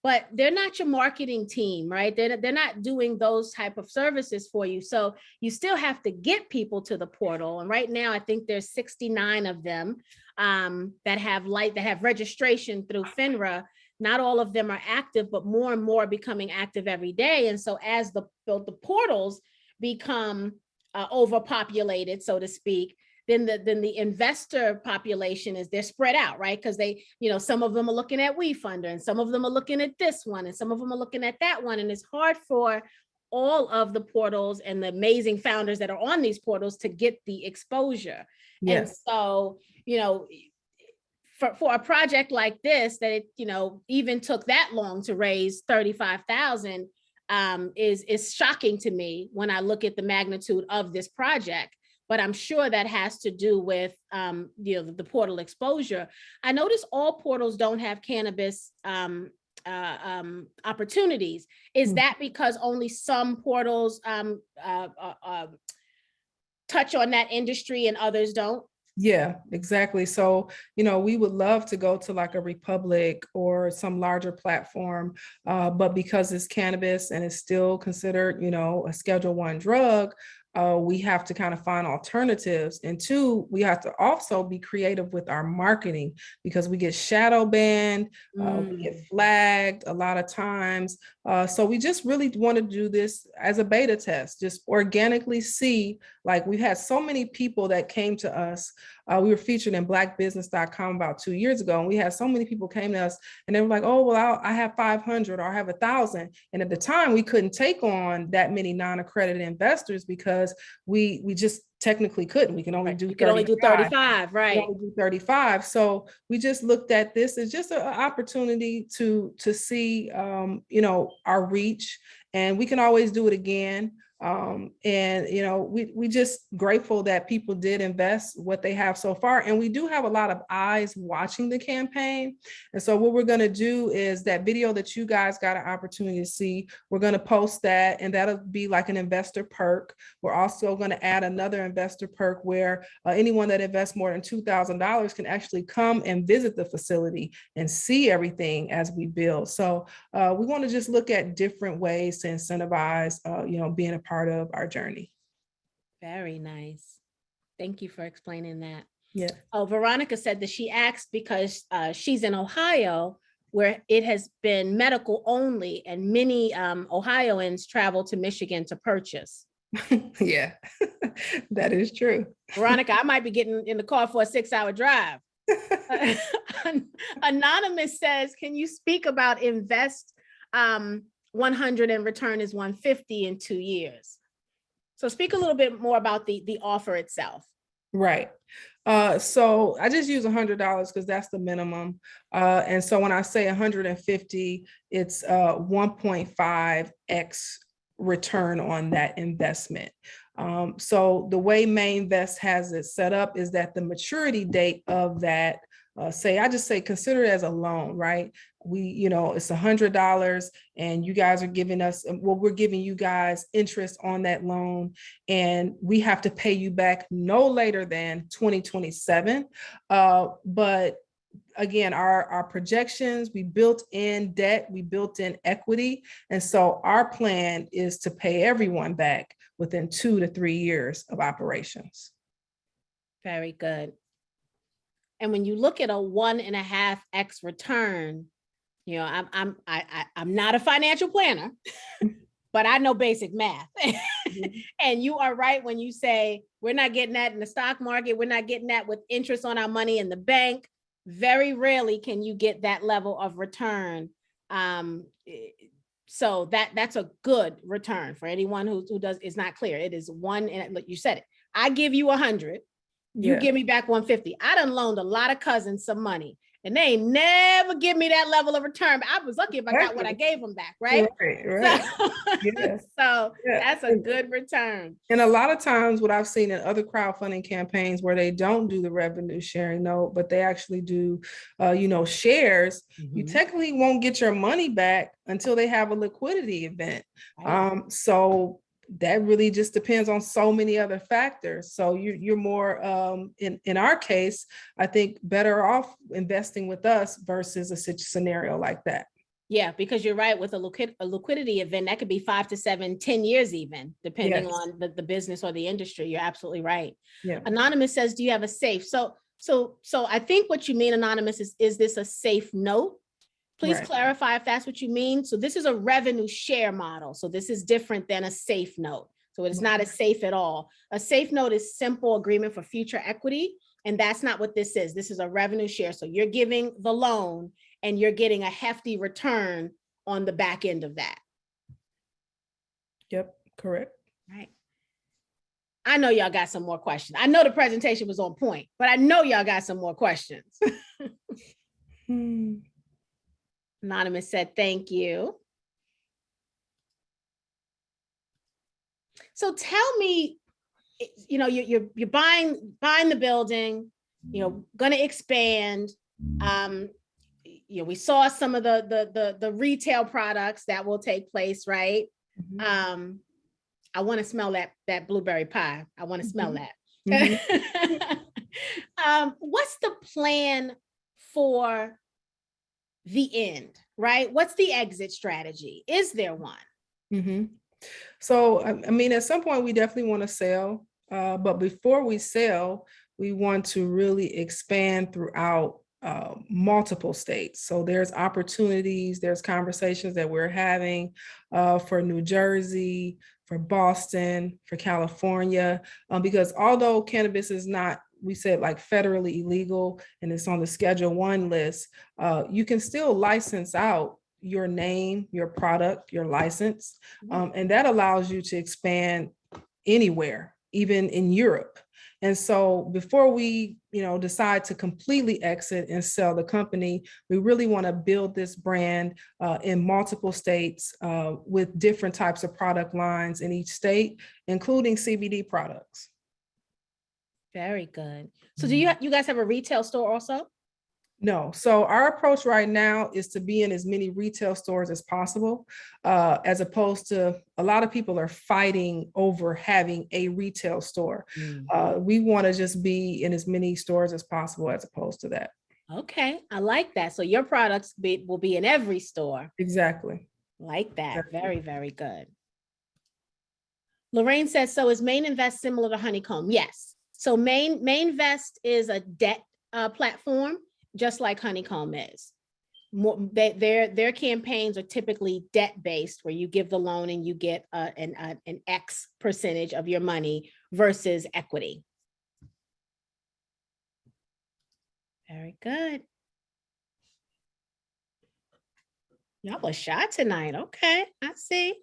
A: but they're not your marketing team, right? They're not doing those type of services for you. So you still have to get people to the portal. And right now, I think there's 69 of them that have registration through FINRA. Not all of them are active, but more and more are becoming active every day. And so as the portals become overpopulated, so to speak, then the investor population they're spread out, right? Because some of them are looking at WeFunder, and some of them are looking at this one, and some of them are looking at that one. And it's hard for all of the portals and the amazing founders that are on these portals to get the exposure.
F: Yes.
A: And so, for a project like this, that even took that long to raise 35,000, is shocking to me when I look at the magnitude of this project. But I'm sure that has to do with the portal exposure. I notice all portals don't have cannabis opportunities. Is that because only some portals touch on that industry and others don't?
F: Yeah, exactly. So, we would love to go to like a Republic or some larger platform, but because it's cannabis and it's still considered, a Schedule I drug, we have to kind of find alternatives. And two, we have to also be creative with our marketing because we get shadow banned, we get flagged a lot of times. So we just really want to do this as a beta test, just organically see, like we've had so many people that came to us. We were featured in blackbusiness.com about 2 years ago, and we had so many people came to us and they were like, oh, well, I have 500 or I have 1,000. And at the time we couldn't take on that many non-accredited investors because we just technically couldn't. We can only do
A: 35, right?
F: Only do 35. So we just looked at this as just an opportunity to see, our reach, and we can always do it again. We just grateful that people did invest what they have so far. And we do have a lot of eyes watching the campaign. And so what we're going to do is that video that you guys got an opportunity to see, we're going to post that, and that'll be like an investor perk. We're also going to add another investor perk where anyone that invests more than $2,000 can actually come and visit the facility and see everything as we build. So we want to just look at different ways to incentivize, being a part of our journey.
A: Very nice. Thank you for explaining that.
F: Yeah.
A: Oh, Veronica said that she asked because she's in Ohio, where it has been medical only, and many Ohioans travel to Michigan to purchase.
F: Yeah, that is true.
A: Veronica, I might be getting in the car for a 6-hour drive. Anonymous says, can you speak about invest 100 and return is 150 in 2 years? So speak a little bit more about the offer itself.
F: Right. So I just use $100 because that's the minimum. And so when I say 150, it's 1.5x return on that investment. So the way Mainvest has it set up is that the maturity date of that, consider it as a loan, right? It's $100 and you guys are giving us, we're giving you guys interest on that loan, and we have to pay you back no later than 2027. But again, our projections, we built in debt, we built in equity. And so our plan is to pay everyone back within 2 to 3 years of operations.
A: Very good. And when you look at a 1.5x return, I'm not a financial planner, but I know basic math. And you are right when you say we're not getting that in the stock market. We're not getting that with interest on our money in the bank. Very rarely can you get that level of return. So that's a good return for anyone who is not clear. It is one, and look, you said it. I give you 100. You give me back 150. I done loaned a lot of cousins some money, and they ain't never give me that level of return. I was lucky if I got what I gave them back, right?
F: Right.
A: So,
F: Yes.
A: So
F: Yeah.
A: that's a good return.
F: And a lot of times what I've seen in other crowdfunding campaigns where they don't do the revenue sharing note, but they actually do, shares, you technically won't get your money back until they have a liquidity event.
A: Right.
F: So that really just depends on so many other factors. So you're more, in our case, I think better off investing with us versus a scenario like that.
A: Yeah, because you're right, with a liquidity event, that could be 5 to 7, 10 years even, depending
F: Yes.
A: on the business or the industry. You're absolutely right.
F: Yeah.
A: Anonymous says, do you have a safe? So I think what you mean, Anonymous, is this a safe note? Please
F: Right.
A: clarify if that's what you mean. So this is a revenue share model. So this is different than a safe note. So it's not as safe at all. A safe note is simple agreement for future equity. And that's not what this is. This is a revenue share. So you're giving the loan and you're getting a hefty return on the back end of that.
F: Yep, correct.
A: Right. I know y'all got some more questions. I know the presentation was on point, but I know y'all got some more questions.
F: Hmm.
A: Anonymous said, thank you. So tell me, you know, you're buying the building, you know, going to expand. You know, we saw some of the retail products that will take place, right?
F: Mhm.
A: I want to smell that blueberry pie. I want to smell that.
F: Mhm.
A: What's the plan for the end, right? What's the exit strategy? Is there one?
F: Mhm. So, I mean, at some point, we definitely want to sell, but before we sell, we want to really expand throughout multiple states. So there's opportunities, there's conversations that we're having for New Jersey, for Boston, for California, because although cannabis is not, we said, like federally illegal and it's on the Schedule 1 list, you can still license out your name, your product, your license. And that allows you to expand anywhere, even in Europe. And so before we, decide to completely exit and sell the company, we really want to build this brand in multiple states with different types of product lines in each state, including CBD products.
A: Very good. So do you guys have a retail store also?
F: No. So our approach right now is to be in as many retail stores as possible, as opposed to a lot of people are fighting over having a retail store. We want to just be in as many stores as possible as opposed to that.
A: Okay, I like that. So your products will be in every store.
F: Exactly.
A: Like that.
F: Exactly.
A: Very, very good. Lorraine says, so is Main Invest similar to Honeycomb? Yes. So Main Vest is a debt platform, just like Honeycomb is. Their campaigns are typically debt-based, where you give the loan and you get an X percentage of your money versus equity. Very good. Y'all was shy tonight. Okay, I see.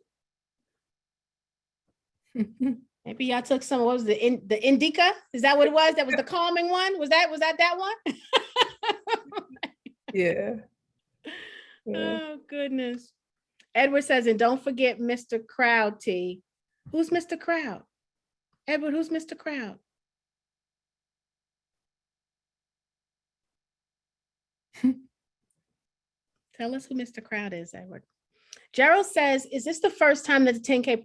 A: Maybe y'all took some, what was the indica? Is that what it was? That was the calming one? Was that one?
F: Yeah. Yeah.
A: Oh, goodness. Edward says, and don't forget Mr. Crowd, T. Who's Mr. Crowd? Edward, who's Mr. Crowd? Tell us who Mr. Crowd is, Edward. Gerald says, is this the first time that the 10K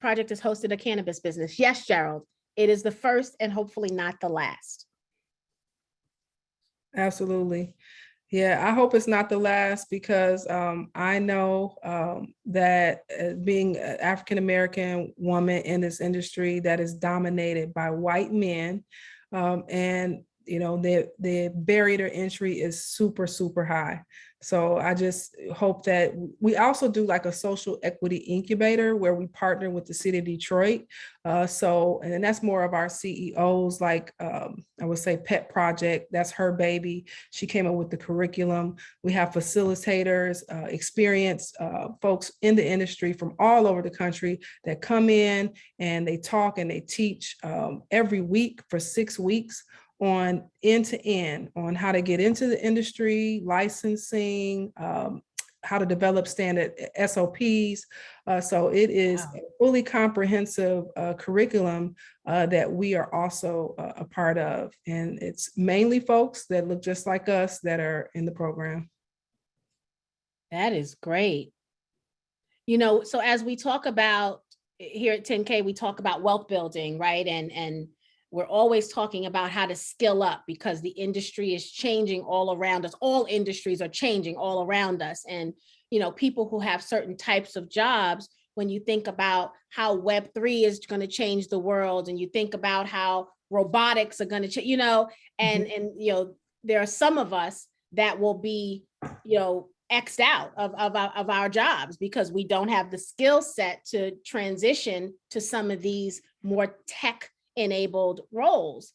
A: project has hosted a cannabis business? Yes, Gerald. It is the first and hopefully not the last.
F: Absolutely. Yeah, I hope it's not the last, because I know that being an African-American woman in this industry that is dominated by white men, and the barrier to entry is super, super high. So I just hope that we also do like a social equity incubator where we partner with the city of Detroit. And then that's more of our CEOs, like I would say Pet Project, that's her baby. She came up with the curriculum. We have facilitators, experienced folks in the industry from all over the country that come in and they talk and they teach every week for 6 weeks on end to end, on how to get into the industry, licensing, how to develop standard SOPs. So it is a fully comprehensive curriculum that we are also a part of. And it's mainly folks that look just like us that are in the program.
A: That is great. So as we talk about here at 10K, we talk about wealth building, right? And we're always talking about how to skill up, because the industry is changing all around us. All industries are changing all around us. And, people who have certain types of jobs, when you think about how Web3 is going to change the world, and you think about how robotics are going to change, and there are some of us that will be, X'd out of our jobs because we don't have the skill set to transition to some of these more tech enabled roles.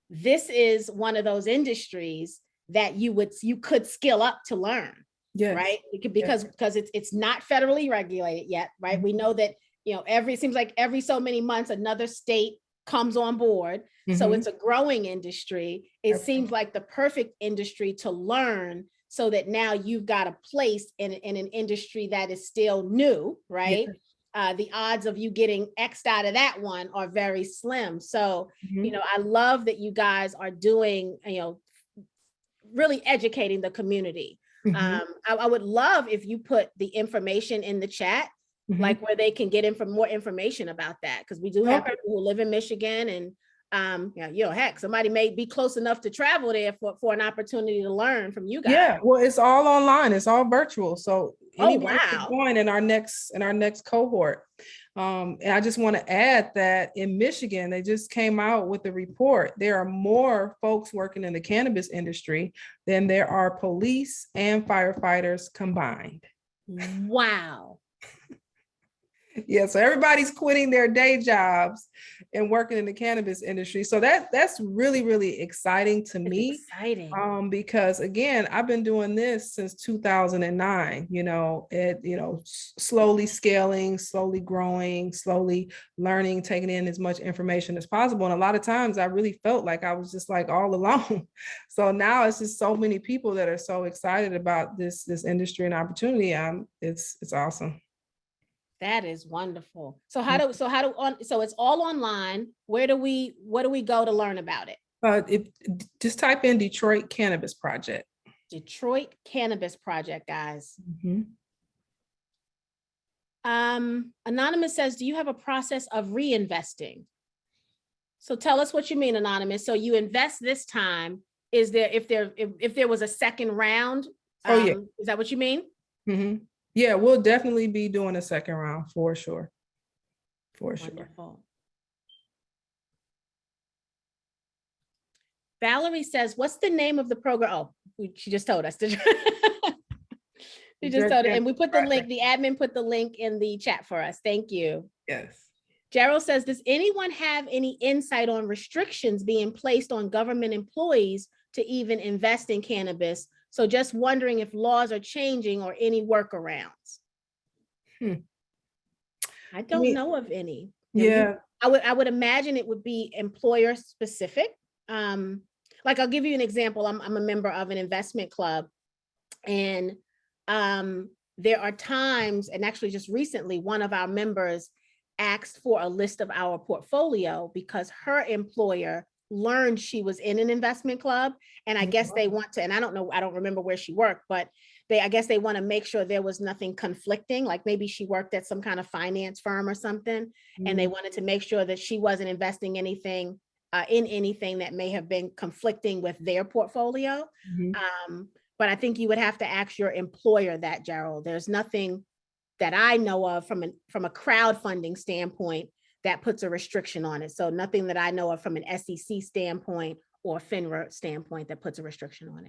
A: This is one of those industries that you could skill up to learn. Yes. Right? Because it's not federally regulated yet, right? We know that, seems like every so many months, another state comes on board. So it's a growing industry. It seems like the perfect industry to learn, so that now you've got a place in an industry that is still new, right? The odds of you getting X'd out of that one are very slim. So, I love that you guys are doing, really educating the community. I would love if you put the information in the chat, like where they can get more information about that, because we do have people who live in Michigan, and heck, somebody may be close enough to travel there for an opportunity to learn from you guys.
F: Yeah, well, it's all online, it's all virtual, so anybody can join in our next cohort. And I just want to add that in Michigan, they just came out with a report. There are more folks working in the cannabis industry than there are police and firefighters combined.
A: Wow.
F: Yeah, so everybody's quitting their day jobs and working in the cannabis industry. So that's really, really exciting to me. Exciting. Because again, I've been doing this since 2009, slowly scaling, slowly growing, slowly learning, taking in as much information as possible. And a lot of times I really felt like I was just like all alone. So now it's just so many people that are so excited about this industry and opportunity. It's awesome.
A: That is wonderful. So it's all online. What do we go to learn about it?
F: Just type in Detroit Cannabis Project.
A: Detroit Cannabis Project, guys. Anonymous says, do you have a process of reinvesting? So tell us what you mean, Anonymous. So you invest this time. Is there, if there was a second round? Is that what you mean?
F: Yeah, we'll definitely be doing a second round for sure.
A: Wonderful. Valerie says, what's the name of the program? Oh, she just told us. She just told it. And we put the link, the admin put the link in the chat for us. Thank you.
F: Yes.
A: Gerald says, does anyone have any insight on restrictions being placed on government employees to even invest in cannabis? So just wondering if laws are changing or any workarounds. I don't know of any.
F: Yeah.
A: I would imagine it would be employer specific. Like I'll give you an example. I'm a member of an investment club, and there are times, and actually just recently, one of our members asked for a list of our portfolio because her employer learned she was in an investment club. And I guess they want to, and I don't remember where she worked, but I guess they want to make sure there was nothing conflicting. Like maybe she worked at some kind of finance firm or something, and they wanted to make sure that she wasn't investing anything in anything that may have been conflicting with their portfolio. But I think you would have to ask your employer that, Gerald. There's nothing that I know of from a crowdfunding standpoint that puts a restriction on it. So nothing that I know of from an SEC standpoint or FINRA standpoint that puts a restriction on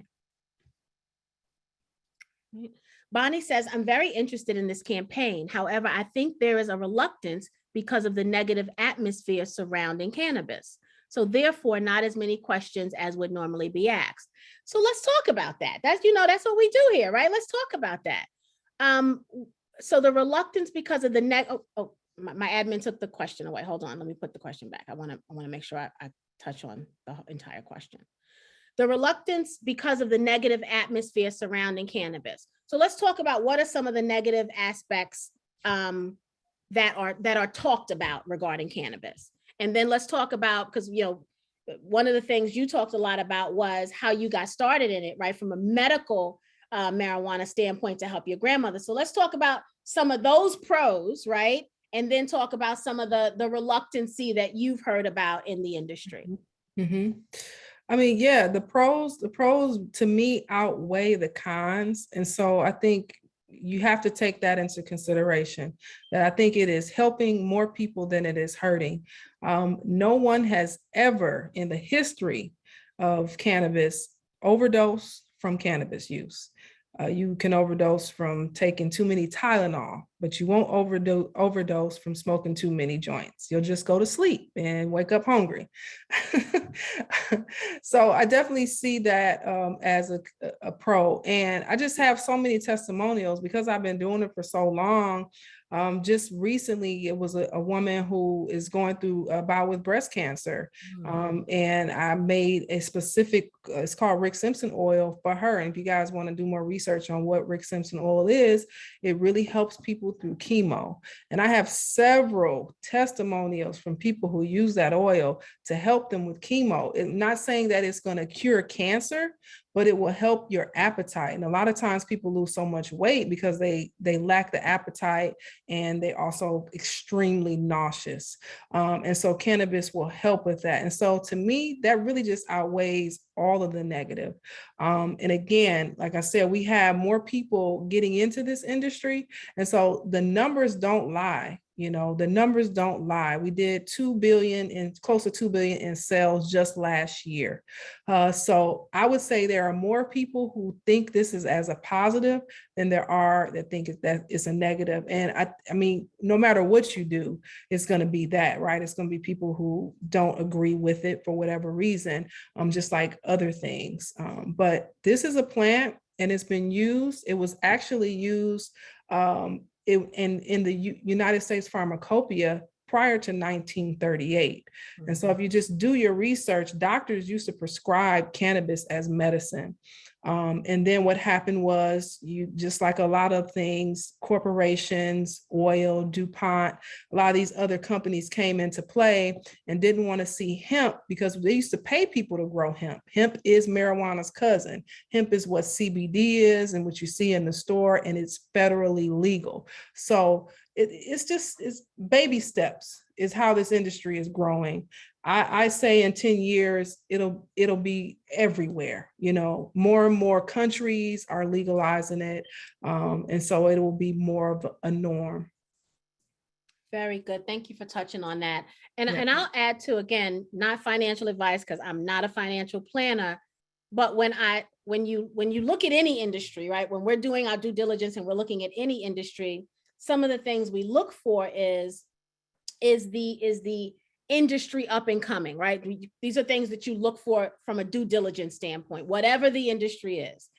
A: it. Bonnie says, I'm very interested in this campaign. However, I think there is a reluctance because of the negative atmosphere surrounding cannabis. So therefore, not as many questions as would normally be asked. So let's talk about that. That's what we do here, right? Let's talk about that. So the reluctance because of the my admin took the question away. Hold on, let me put the question back. I want to make sure I touch on the entire question. The reluctance because of the negative atmosphere surrounding cannabis. So let's talk about what are some of the negative aspects that are talked about regarding cannabis. And then let's talk about, because one of the things you talked a lot about was how you got started in it, right? From a medical marijuana standpoint to help your grandmother. So let's talk about some of those pros, right? And then talk about some of the reluctancy that you've heard about in the industry.
F: I mean, yeah, the pros to me outweigh the cons. And so I think you have to take that into consideration, that I think it is helping more people than it is hurting. No one has ever in the history of cannabis overdosed from cannabis use. You can overdose from taking too many Tylenol, but you won't overdose from smoking too many joints. You'll just go to sleep and wake up hungry. So I definitely see that as a pro. And I just have so many testimonials because I've been doing it for so long. Just recently, it was a woman who is going through a bout with breast cancer. And I made a specific, it's called Rick Simpson oil for her. And if you guys want to do more research on what Rick Simpson oil is, it really helps people through chemo. And I have several testimonials from people who use that oil to help them with chemo. I'm not saying that it's going to cure cancer, but it will help your appetite. And a lot of times people lose so much weight because they lack the appetite, and they also extremely nauseous. And so cannabis will help with that. And so to me, that really just outweighs all of the negative. And again, like I said, we have more people getting into this industry. And so the numbers don't lie. You know, the numbers don't lie. We did 2 billion and close to 2 billion in sales just last year. So I would say there are more people who think this is as a positive than there are that think that it's a negative. And I mean, no matter what you do, it's going to be that, right? It's going to be people who don't agree with it for whatever reason, just like other things. But this is a plant and it's been used. It was actually used in the United States Pharmacopoeia prior to 1938. And so if you just do your research, doctors used to prescribe cannabis as medicine. And then what happened was, you just like a lot of things, corporations, oil, DuPont, a lot of these other companies came into play and didn't want to see hemp because they used to pay people to grow hemp. Hemp is marijuana's cousin. Hemp is what CBD is and what you see in the store, and it's federally legal. So it's baby steps is how this industry is growing. I say in 10 years, it'll be everywhere. You know, more and more countries are legalizing it. And so it will be more of a norm.
A: Very good. Thank you for touching on that. And,
F: Yeah.
A: and I'll add to, again, not financial advice because I'm not a financial planner, but when you look at any industry, right, when we're doing our due diligence and we're looking at any industry, some of the things we look for is the industry up and coming, right? These are things that you look for from a due diligence standpoint, whatever the industry is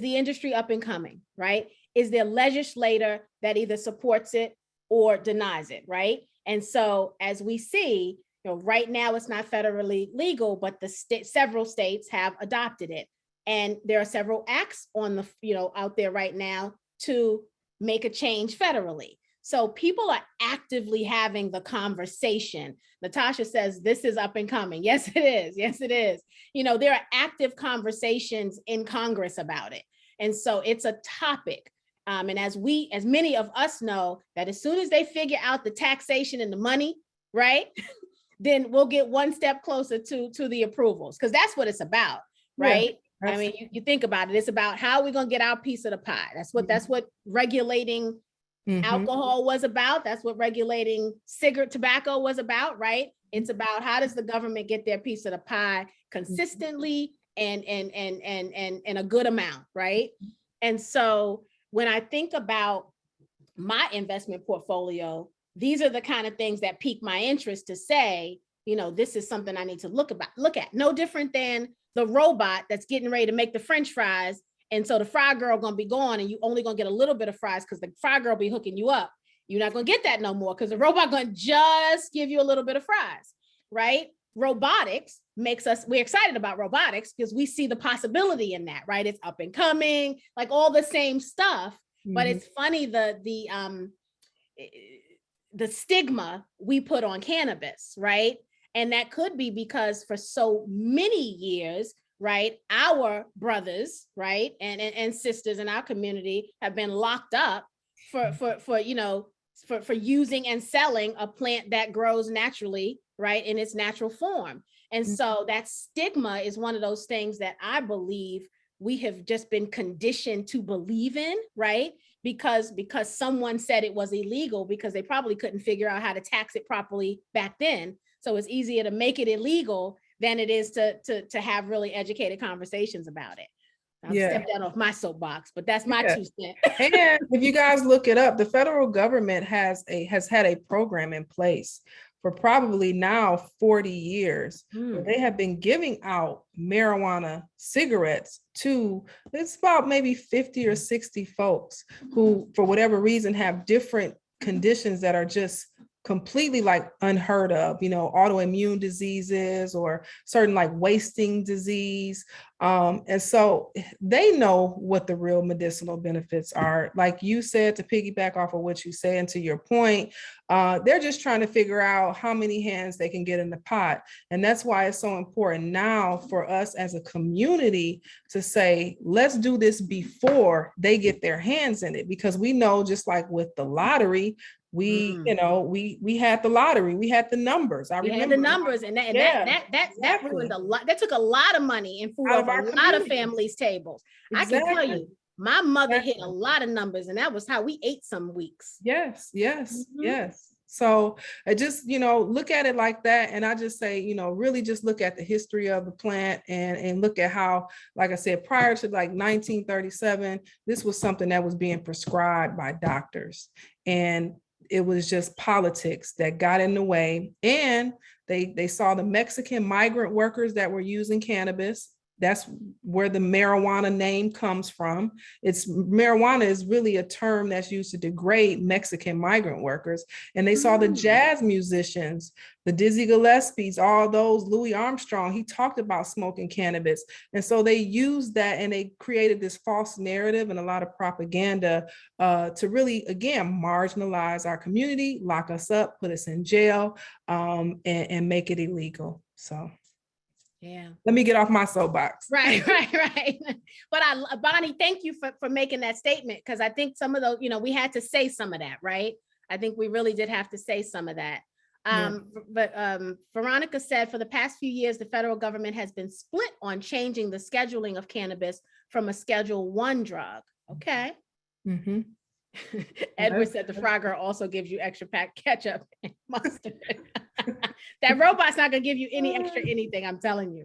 A: the industry up and coming, right? Is there legislator that either supports it or denies it, right? And so as we see, you know, right now it's not federally legal, but several states have adopted it. And there are several acts on the, you know, out there right now to make a change federally. So people are actively having the conversation. Natasha says this is up and coming. Yes, it is. Yes, it is. You know, there are active conversations in Congress about it. And so it's a topic. And as many of us know, that as soon as they figure out the taxation and the money, right, then we'll get one step closer to the approvals, because that's what it's about, right? Yeah, I mean, you think about it, it's about how we're going to get our piece of the pie. That's what regulating alcohol was about. That's what regulating cigarette tobacco was about, right? It's about how does the government get their piece of the pie consistently and a good amount, right? And so when I think about my investment portfolio, these are the kind of things that pique my interest to say, you know, this is something I need to look at. No different than the robot that's getting ready to make the French fries. And so the fry girl gonna be gone and you only gonna get a little bit of fries because the fry girl be hooking you up. You're not gonna get that no more because the robot gonna just give you a little bit of fries, right? Robotics we're excited about robotics because we see the possibility in that, right? It's up and coming, like all the same stuff. But it's funny, the stigma we put on cannabis, right? And that could be because for so many years, right, our brothers, right, and sisters in our community have been locked up for using and selling a plant that grows naturally, right, in its natural form. And so that stigma is one of those things that I believe we have just been conditioned to believe in, right? Because someone said it was illegal, because they probably couldn't figure out how to tax it properly back then. So it's easier to make it illegal than it is to have really educated conversations about it. I'll step down off my soapbox, but that's my 2 cents.
F: And if you guys look it up, the federal government has had a program in place for probably now 40 years. Where they have been giving out marijuana cigarettes to, it's about maybe 50 or 60 folks who, for whatever reason, have different conditions that are just completely like unheard of, autoimmune diseases or certain like wasting disease. And so they know what the real medicinal benefits are. Like you said, to piggyback off of what you said, and to your point, they're just trying to figure out how many hands they can get in the pot. And that's why it's so important now for us as a community to say, let's do this before they get their hands in it. Because we know, just like with the lottery, we had the lottery, we had the numbers. I remember
A: the numbers, and that ruined a lot. That took a lot of money and food off a lot of families' tables. I can tell you, my mother hit a lot of numbers, and that was how we ate some weeks.
F: Yes. So I just, look at it like that. And I just say, really just look at the history of the plant and look at how, like I said, prior to like 1937, this was something that was being prescribed by doctors. And it was just politics that got in the way. And they saw the Mexican migrant workers that were using cannabis. That's where the marijuana name comes from. Marijuana is really a term that's used to degrade Mexican migrant workers. And they saw the jazz musicians, the Dizzy Gillespie's, all those, Louis Armstrong, he talked about smoking cannabis. And so they used that and they created this false narrative and a lot of propaganda to really, again, marginalize our community, lock us up, put us in jail, and make it illegal. So.
A: Yeah.
F: Let me get off my soapbox.
A: Right. But Bonnie, thank you for making that statement, because I think some of those, we had to say some of that, right? I think we really did have to say some of that. But Veronica said, for the past few years, the federal government has been split on changing the scheduling of cannabis from a Schedule I drug. Okay.
F: Mm-hmm.
A: Edward said the Frogger also gives you extra packed ketchup and mustard. That robot's not gonna give you any extra anything, I'm telling you.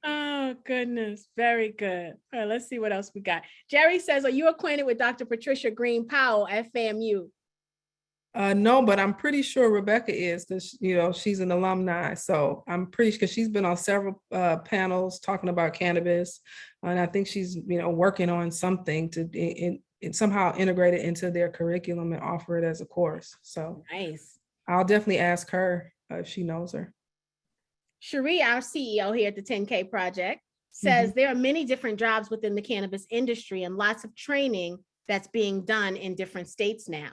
A: Oh goodness, very good. All right, let's see what else we got. Jerry says, are you acquainted with Dr. Patricia Green Powell at FAMU?
F: No, but I'm pretty sure Rebecca is, because she's an alumni. So I'm pretty sure, because she's been on several panels talking about cannabis, and I think she's working on something to somehow integrate it into their curriculum and offer it as a course. So
A: nice.
F: I'll definitely ask her if she knows her.
A: Cherie, our CEO here at the 10K Project, says there are many different jobs within the cannabis industry and lots of training that's being done in different states now.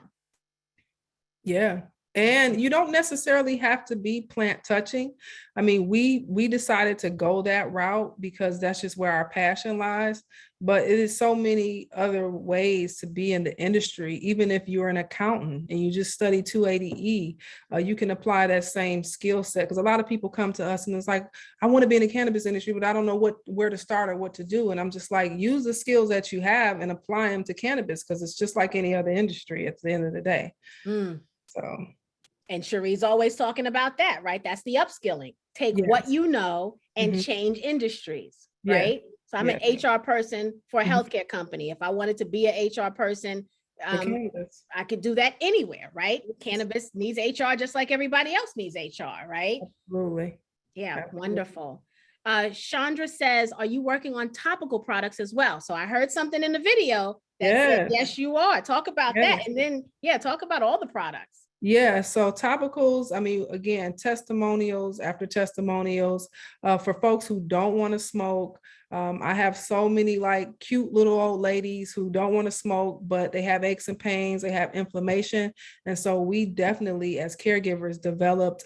F: Yeah. And you don't necessarily have to be plant touching. I mean, we decided to go that route because that's just where our passion lies. But it is so many other ways to be in the industry. Even if you're an accountant and you just study 280E, you can apply that same skill set. Because a lot of people come to us and it's like, I want to be in the cannabis industry, but I don't know where to start or what to do. And I'm just like, use the skills that you have and apply them to cannabis, because it's just like any other industry at the end of the day. So.
A: And Cherie's always talking about that, right? That's the upskilling. Take what you know and change industries, right? So I'm an HR person for a healthcare company. If I wanted to be an HR person, I could do that anywhere, right? Cannabis needs HR just like everybody else needs HR, right?
F: Absolutely.
A: Yeah,
F: Absolutely.
A: wonderful. Chandra says, are you working on topical products as well? So I heard something in the video that said, yes, you are. Talk about that. And then, talk about all the products.
F: Yeah, so topicals, I mean, again, testimonials after testimonials for folks who don't want to smoke. I have so many like cute little old ladies who don't want to smoke, but they have aches and pains, they have inflammation. And so we definitely, as caregivers, developed,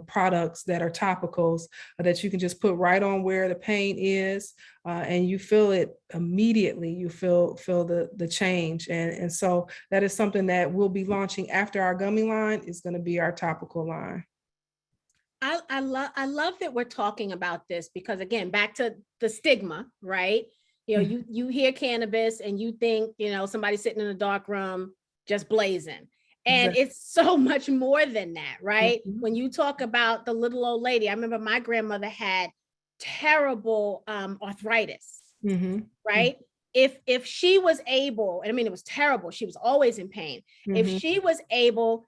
F: products that are topicals that you can just put right on where the pain is, and you feel it immediately. You feel the change. And so that is something that we'll be launching after our gummy line is going to be our topical line.
A: I love that we're talking about this because again, back to the stigma, right? You know, you hear cannabis and you think, somebody sitting in a dark room just blazing. And
F: Exactly.
A: it's so much more than that, right?
F: Mhm.
A: When you talk about the little old lady, I remember my grandmother had terrible arthritis,
F: Mhm.
A: right? If she was able, and I mean, it was terrible, she was always in pain. If
F: Mhm.
A: she was able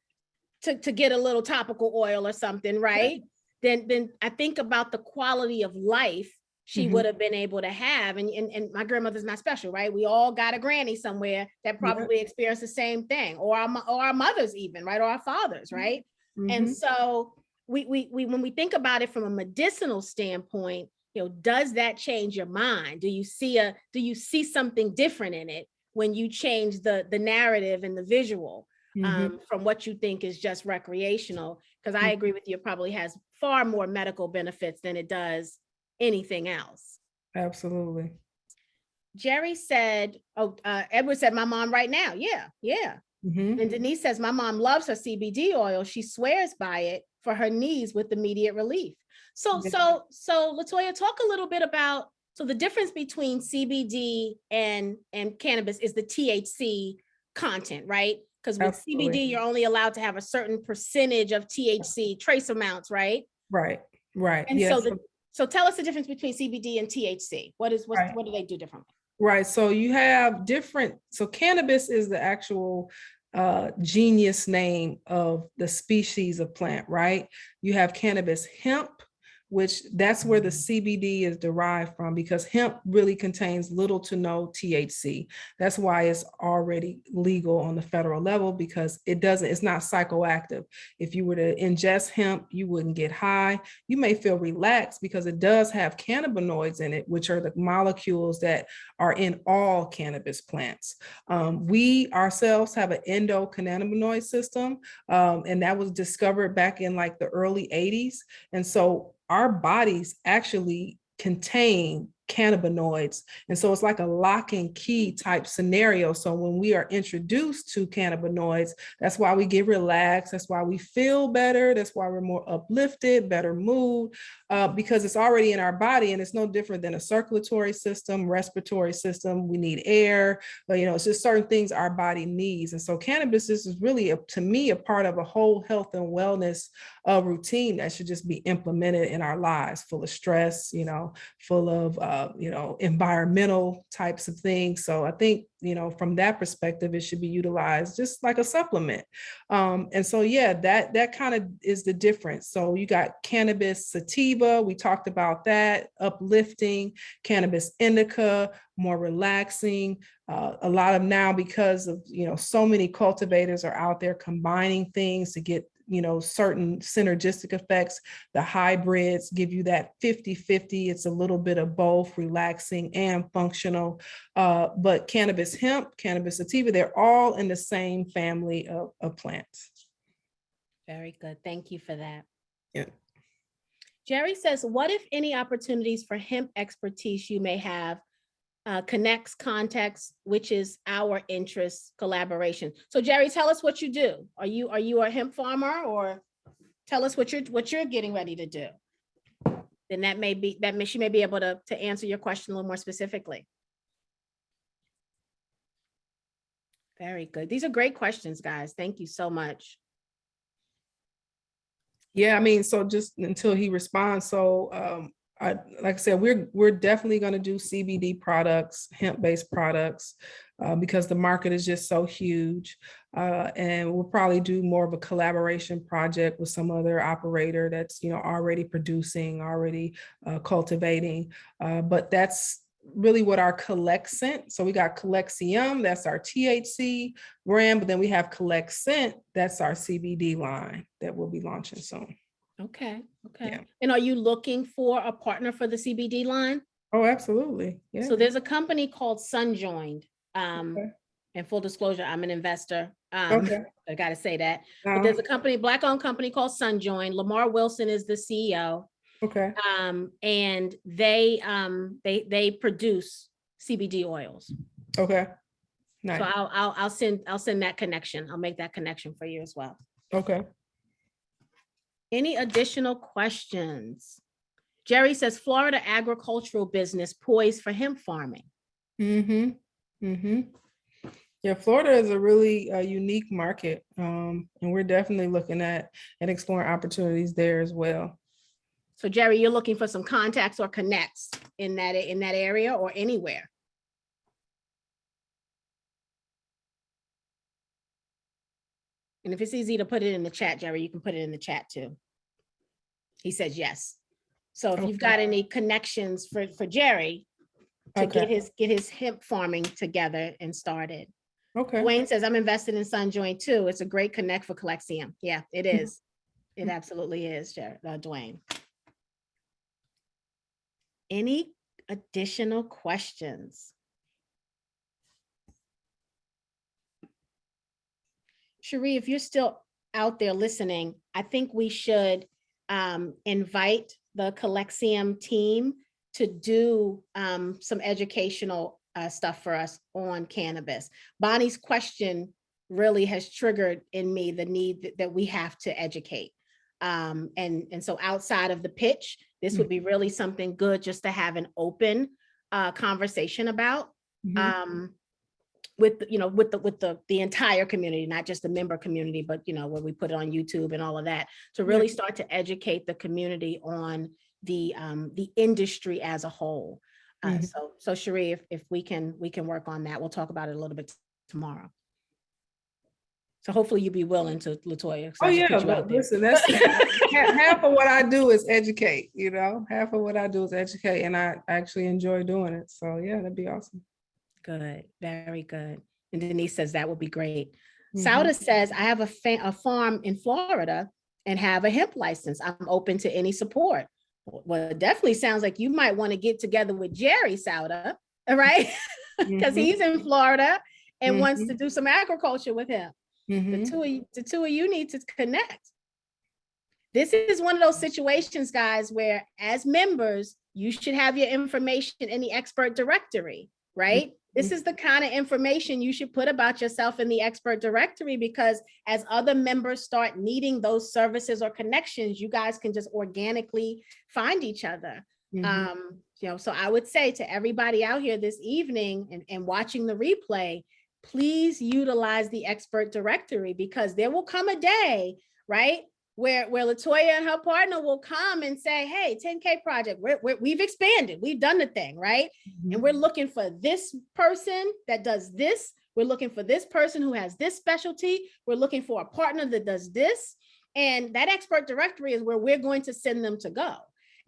A: to get a little topical oil or something, right? Then I think about the quality of life she
F: Mhm.
A: would have been able to have. And my grandmother's not special, right? We all got a granny somewhere that probably experienced the same thing, or our mothers even, right? Or our fathers, right? And
F: Mhm.
A: so we when we think about it from a medicinal standpoint, does that change your mind? Do you see something different in it when you change the narrative and the visual?
F: Mhm.
A: From what you think is just recreational, because I agree with you, it probably has far more medical benefits than it does anything else.
F: Absolutely.
A: Jerry said, Edward said, my mom right now. Yeah, yeah.
F: Mhm.
A: And Denise says, my mom loves her CBD oil. She swears by it for her knees with immediate relief. So Latoya, talk a little bit about, so the difference between CBD and cannabis is the THC content, right? Because with
F: Absolutely.
A: CBD, you're only allowed to have a certain percentage of THC trace amounts, right?
F: Right. Right.
A: And
F: Yes.
A: so tell us the difference between CBD and THC. What
F: Right.
A: do they do differently?
F: Right. So you have so cannabis is the actual genius name of the species of plant, right? You have cannabis hemp, which that's where the CBD is derived from, because hemp really contains little to no THC. That's why it's already legal on the federal level, because it's not psychoactive. If you were to ingest hemp, you wouldn't get high. You may feel relaxed because it does have cannabinoids in it, which are the molecules that are in all cannabis plants. We ourselves have an endocannabinoid system, and that was discovered back in like the early 80s. And so our bodies actually contain cannabinoids. And so it's like a lock and key type scenario. So when we are introduced to cannabinoids, that's why we get relaxed. That's why we feel better. That's why we're more uplifted, better mood, because it's already in our body, and it's no different than a circulatory system, respiratory system. We need air, but it's just certain things our body needs. And so cannabis is really, to me, a part of a whole health and wellness routine that should just be implemented in our lives, full of stress, full of, environmental types of things. So I think, from that perspective, it should be utilized just like a supplement. And so, yeah, that kind of is the difference. So you got cannabis sativa, we talked about that, uplifting, cannabis indica, more relaxing. A lot of now, because of, so many cultivators are out there combining things to get certain synergistic effects. The hybrids give you that 50-50. It's a little bit of both relaxing and functional. But cannabis hemp, cannabis sativa, they're all in the same family of plants.
A: Very good. Thank you for that.
F: Yeah.
A: Jerry says, what if any opportunities for hemp expertise you may have connects context, which is our interest collaboration. So Jerry, tell us what you do. Are you a hemp farmer, or tell us what you're getting ready to do? Then she may be able to answer your question a little more specifically. Very good. These are great questions, guys. Thank you so much.
F: Yeah, I mean, so just until he responds. So like I said, we're definitely going to do CBD products, hemp-based products, because the market is just so huge. And we'll probably do more of a collaboration project with some other operator that's, already producing, already cultivating. But that's really what our Calyxeum. So we got Calyxeum, that's our THC brand, but then we have Calyxeum, that's our CBD line that we'll be launching soon.
A: Okay.
F: Yeah.
A: And are you looking for a partner for the CBD line?
F: Oh, absolutely. Yeah.
A: So there's a company called Sunjoined.
F: Okay.
A: And full disclosure, I'm an investor.
F: Okay.
A: I gotta say that. But
F: Uh,
A: there's a company, Black-owned company called Sunjoined. Lamar Wilson is the CEO.
F: okay.
A: And they produce CBD oils.
F: Okay.
A: So
F: Nice.
A: I'll send that connection. I'll make that connection for you as well.
F: Okay.
A: Any additional questions? Jerry says Florida agricultural business poised for hemp farming.
F: Mm-hmm. Mm-hmm. Yeah, Florida is a really unique market. And we're definitely looking at and exploring opportunities there as well.
A: So Jerry, you're looking for some contacts or connects in that area or anywhere. And if it's easy to put it in the chat, Jerry, you can put it in the chat too. He says yes. So if you've got any connections for Jerry to
F: Okay.
A: get his hemp farming together and started.
F: Okay.
A: Dwayne says, I'm invested in Sunjoint too. It's a great connect for Calyxeum. Yeah, it is. It absolutely is, Dwayne. Any additional questions? Cherie, if you're still out there listening, I think we should invite the Calyxeum team to do some educational stuff for us on cannabis. Bonnie's question really has triggered in me the need that we have to educate. And so outside of the pitch, this would be really something good just to have an open conversation about. With the entire community, not just the member community, but where we put it on YouTube and all of that, to really start to educate the community on the industry as a whole. So Cherie, if we can work on that. We'll talk about it a little bit tomorrow. So hopefully you'll be willing to, Latoya.
F: Oh yeah, but listen, that's half of what I do is educate, half of what I do is educate, and I actually enjoy doing it. So yeah, that'd be awesome.
A: Good, very good. And Denise says that would be great. Sauda says, I have a farm in Florida and have a hemp license. I'm open to any support. Well, it definitely sounds like you might want to get together with Jerry Sauda, right? Because he's in Florida and wants to do some agriculture with him. The two of you need to connect. This is one of those situations, guys, where as members, you should have your information in the expert directory, right? This is the kind of information you should put about yourself in the expert directory, because as other members start needing those services or connections, you guys can just organically find each other. So I would say to everybody out here this evening and watching the replay, please utilize the expert directory, because there will come a day, right, where Latoya and her partner will come and say, hey, 10K project, we've expanded, we've done the thing, right? And we're looking for this person that does this. We're looking for this person who has this specialty. We're looking for a partner that does this. And that expert directory is where we're going to send them to go.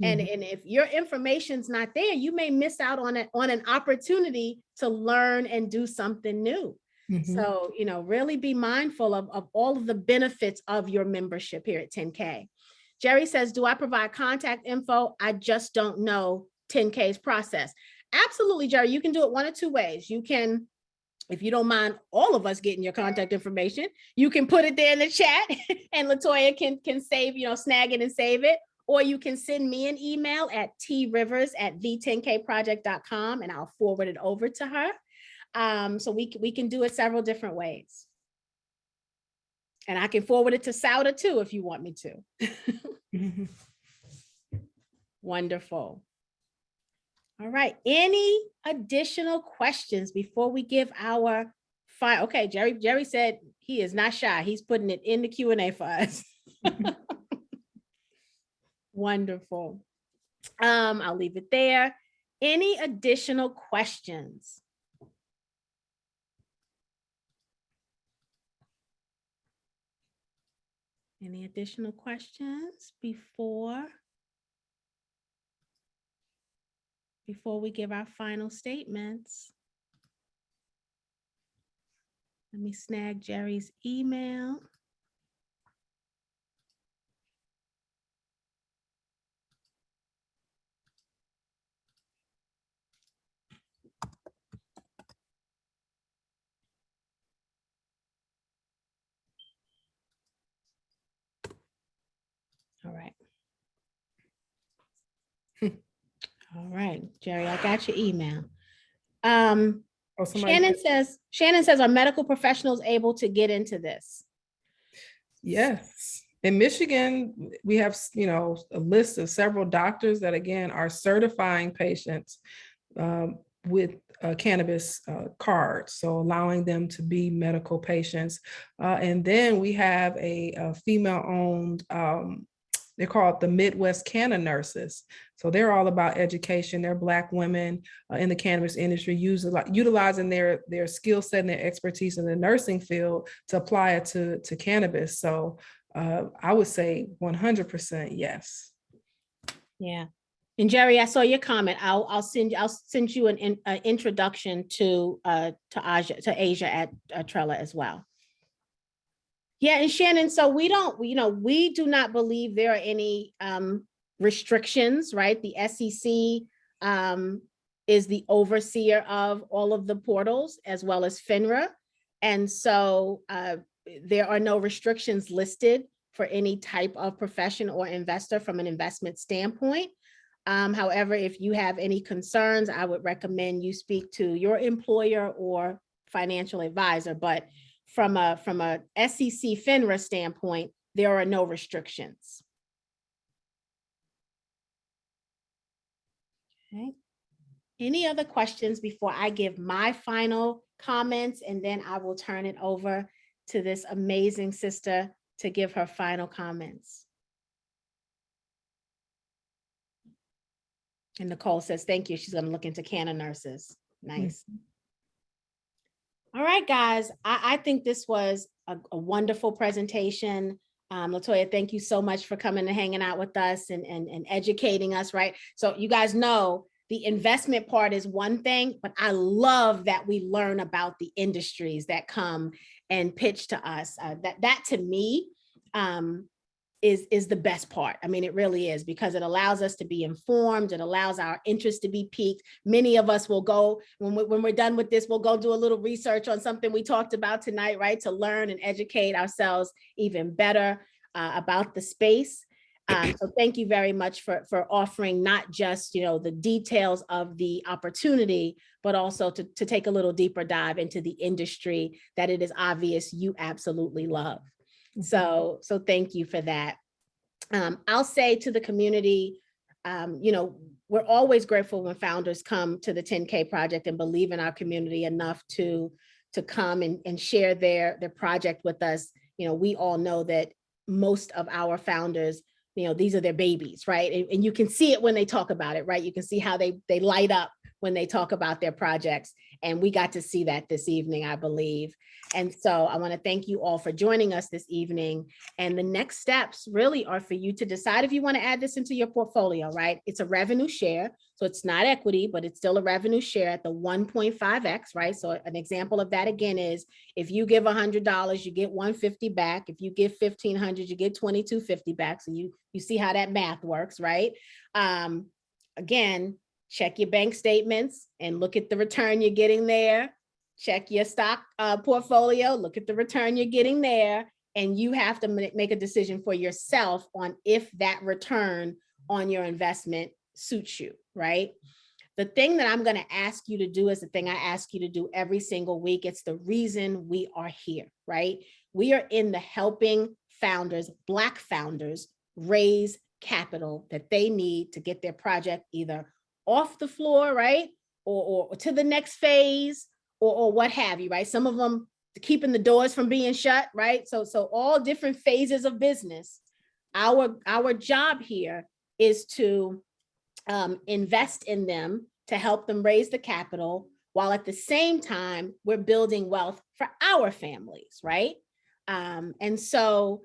A: And if your information's not there, you may miss out on an opportunity to learn and do something new. So, really be mindful of all of the benefits of your membership here at 10K. Jerry says, do I provide contact info? I just don't know 10K's process. Absolutely, Jerry. You can do it one of two ways. You can, if you don't mind all of us getting your contact information, you can put it there in the chat and Latoya can save, snag it and save it. Or you can send me an email at trivers@the10kproject.com and I'll forward it over to her. So we can do it several different ways. And I can forward it to Sauda too, if you want me to. Wonderful. All right. Any additional questions before we give our final? Okay, Jerry said he is not shy. He's putting it in the Q&A for us. Wonderful. I'll leave it there. Any additional questions? Any additional questions before we give our final statements? Let me snag Jerry's email. All right, Jerry, I got your email.
F: Oh, somebody
A: Shannon says, are medical professionals able to get into this?
F: Yes. In Michigan, we have, a list of several doctors that again are certifying patients with cannabis cards, so allowing them to be medical patients. And then we have a female-owned, they're called the Midwest Canna Nurses. So they're all about education. They're Black women in the cannabis industry, utilizing their skill set and their expertise in the nursing field to apply it to cannabis. So I would say 100% yes.
A: Yeah. And Jerry, I saw your comment. I'll send you an introduction to Asia at Trella as well. Yeah, and Shannon, so we do not believe there are any restrictions, right? The SEC is the overseer of all of the portals as well as FINRA. And so there are no restrictions listed for any type of profession or investor from an investment standpoint. However, if you have any concerns, I would recommend you speak to your employer or financial advisor. But from a SEC FINRA standpoint, there are no restrictions. Okay. Any other questions before I give my final comments, and then I will turn it over to this amazing sister to give her final comments. And Nicole says, thank you. She's going to look into Canna Nurses. Nice. All right, guys. I think this was a wonderful presentation. Latoya, thank you so much for coming and hanging out with us and educating us, right? So you guys know the investment part is one thing, but I love that we learn about the industries that come and pitch to us. That to me, is the best part. I mean, it really is, because it allows us to be informed. It allows our interest to be piqued. Many of us will go, when we're done with this, we'll go do a little research on something we talked about tonight, right? To learn and educate ourselves even better about the space. So thank you very much for offering not just, the details of the opportunity, but also to take a little deeper dive into the industry that it is obvious you absolutely love. So thank you for that. I'll say to the community, we're always grateful when founders come to the 10K project and believe in our community enough to come and share their project with us. We all know that most of our founders, these are their babies, right? And you can see it when they talk about it, right? You can see how they light up when they talk about their projects. And we got to see that this evening, I believe. And so I want to thank you all for joining us this evening. And the next steps really are for you to decide if you want to add this into your portfolio, right? It's a revenue share. So it's not equity, but it's still a revenue share at the 1.5x, right? So an example of that again is if you give $100, you get $150 back. If you give $1,500, you get $2,250 back. So you see how that math works, right? Again, check your bank statements and look at the return you're getting there. Check your stock portfolio, look at the return you're getting there, and you have to make a decision for yourself on if that return on your investment suits you, right? The thing that I'm going to ask you to do is the thing I ask you to do every single week. It's the reason we are here, right? We are in the helping founders, Black founders, raise capital that they need to get their project either off the floor, right? Or to the next phase, or what have you, right? Some of them keeping the doors from being shut, right? So all different phases of business. Our job here is to invest in them to help them raise the capital, while at the same time, we're building wealth for our families, right? And so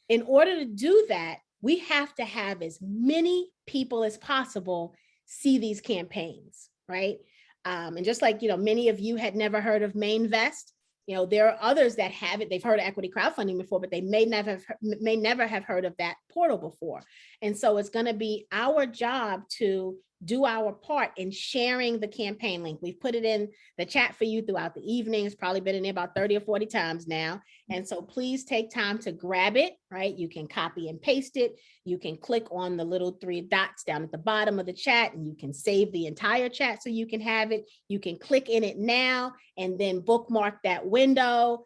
A: in order to do that, we have to have as many people as possible see these campaigns, right? And just like, many of you had never heard of Mainvest, there are others that have it. They've heard of equity crowdfunding before, but they may never have heard of that portal before. And so it's going to be our job to do our part in sharing the campaign link. We've put it in the chat for you throughout the evening. It's probably been in there about 30 or 40 times now. And so please take time to grab it, right? You can copy and paste it. You can click on the little 3 dots down at the bottom of the chat, and you can save the entire chat so you can have it. You can click in it now and then bookmark that window.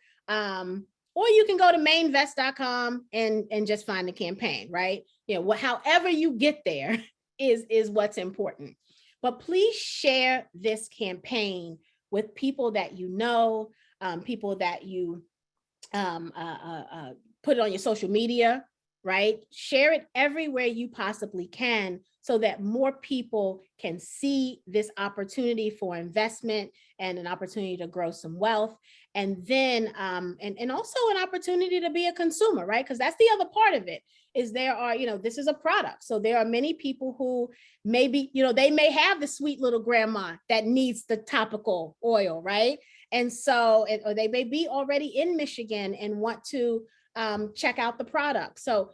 A: Or you can go to mainvest.com and just find the campaign, right? However you get there is what's important. But please share this campaign with people that you know, people that you put it on your social media, right? Share it everywhere you possibly can so that more people can see this opportunity for investment and an opportunity to grow some wealth. And then, and also an opportunity to be a consumer, right? Because that's the other part of it, is there are, this is a product. So there are many people who maybe, they may have the sweet little grandma that needs the topical oil, right? And so, or they may be already in Michigan and want to check out the product. So,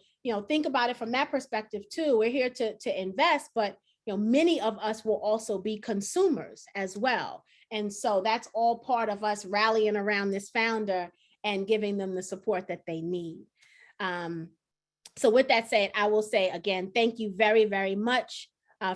A: think about it from that perspective too. We're here to invest, but many of us will also be consumers as well. And so that's all part of us rallying around this founder and giving them the support that they need. So with that said, I will say again, thank you very, very much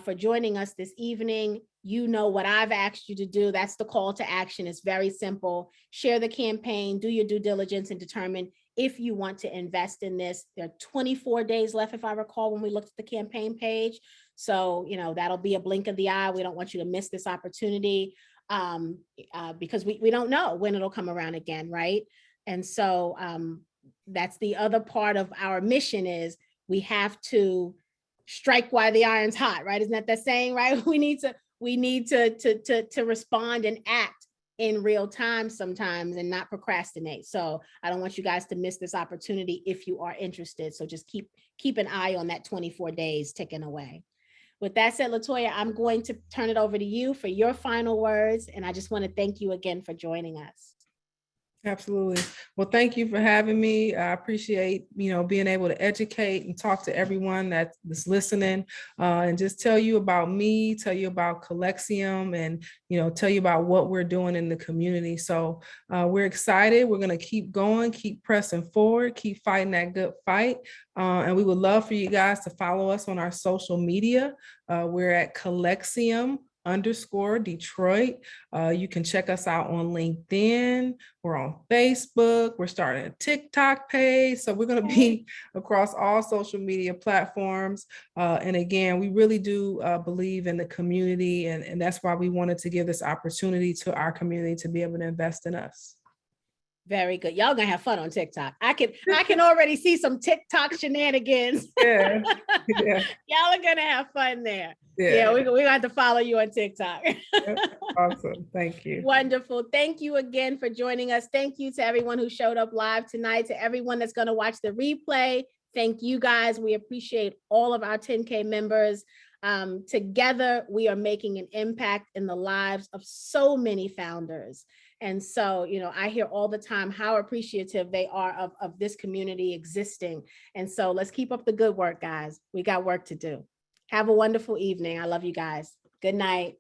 A: for joining us this evening. You know what I've asked you to do. That's the call to action. It's very simple. Share the campaign, do your due diligence, and determine if you want to invest in this. There are 24 days left, if I recall, when we looked at the campaign page. So, that'll be a blink of the eye. We don't want you to miss this opportunity because we don't know when it'll come around again, right? And so that's the other part of our mission, is we have to strike while the iron's hot, right? Isn't that the saying, right? We need to respond and act in real time sometimes and not procrastinate. So I don't want you guys to miss this opportunity if you are interested. So just keep an eye on that 24 days ticking away. With that said, LaToya, I'm going to turn it over to you for your final words. And I just want to thank you again for joining us.
F: Absolutely. Well, thank you for having me. I appreciate, being able to educate and talk to everyone that's listening, and just tell you about me, tell you about Calyxeum, and, tell you about what we're doing in the community. So we're excited. We're going to keep going, keep pressing forward, keep fighting that good fight. And we would love for you guys to follow us on our social media. We're at Calyxeum _Detroit. You can check us out on LinkedIn. We're on Facebook. We're starting a TikTok page. So we're going to be across all social media platforms. And again, we really do believe in the community. And that's why we wanted to give this opportunity to our community to be able to invest in us.
A: Very good. Y'all gonna have fun on TikTok. I can already see some TikTok shenanigans.
F: Yeah. Yeah.
A: Y'all are gonna have fun there.
F: Yeah.
A: We're gonna have to follow you on TikTok.
F: Awesome. Thank you.
A: Wonderful. Thank you again for joining us. Thank you to everyone who showed up live tonight, to everyone that's going to watch the replay. Thank you guys. We appreciate all of our 10K members. Together, we are making an impact in the lives of so many founders. And so, I hear all the time how appreciative they are of this community existing. And so let's keep up the good work, guys. We got work to do. Have a wonderful evening. I love you guys. Good night.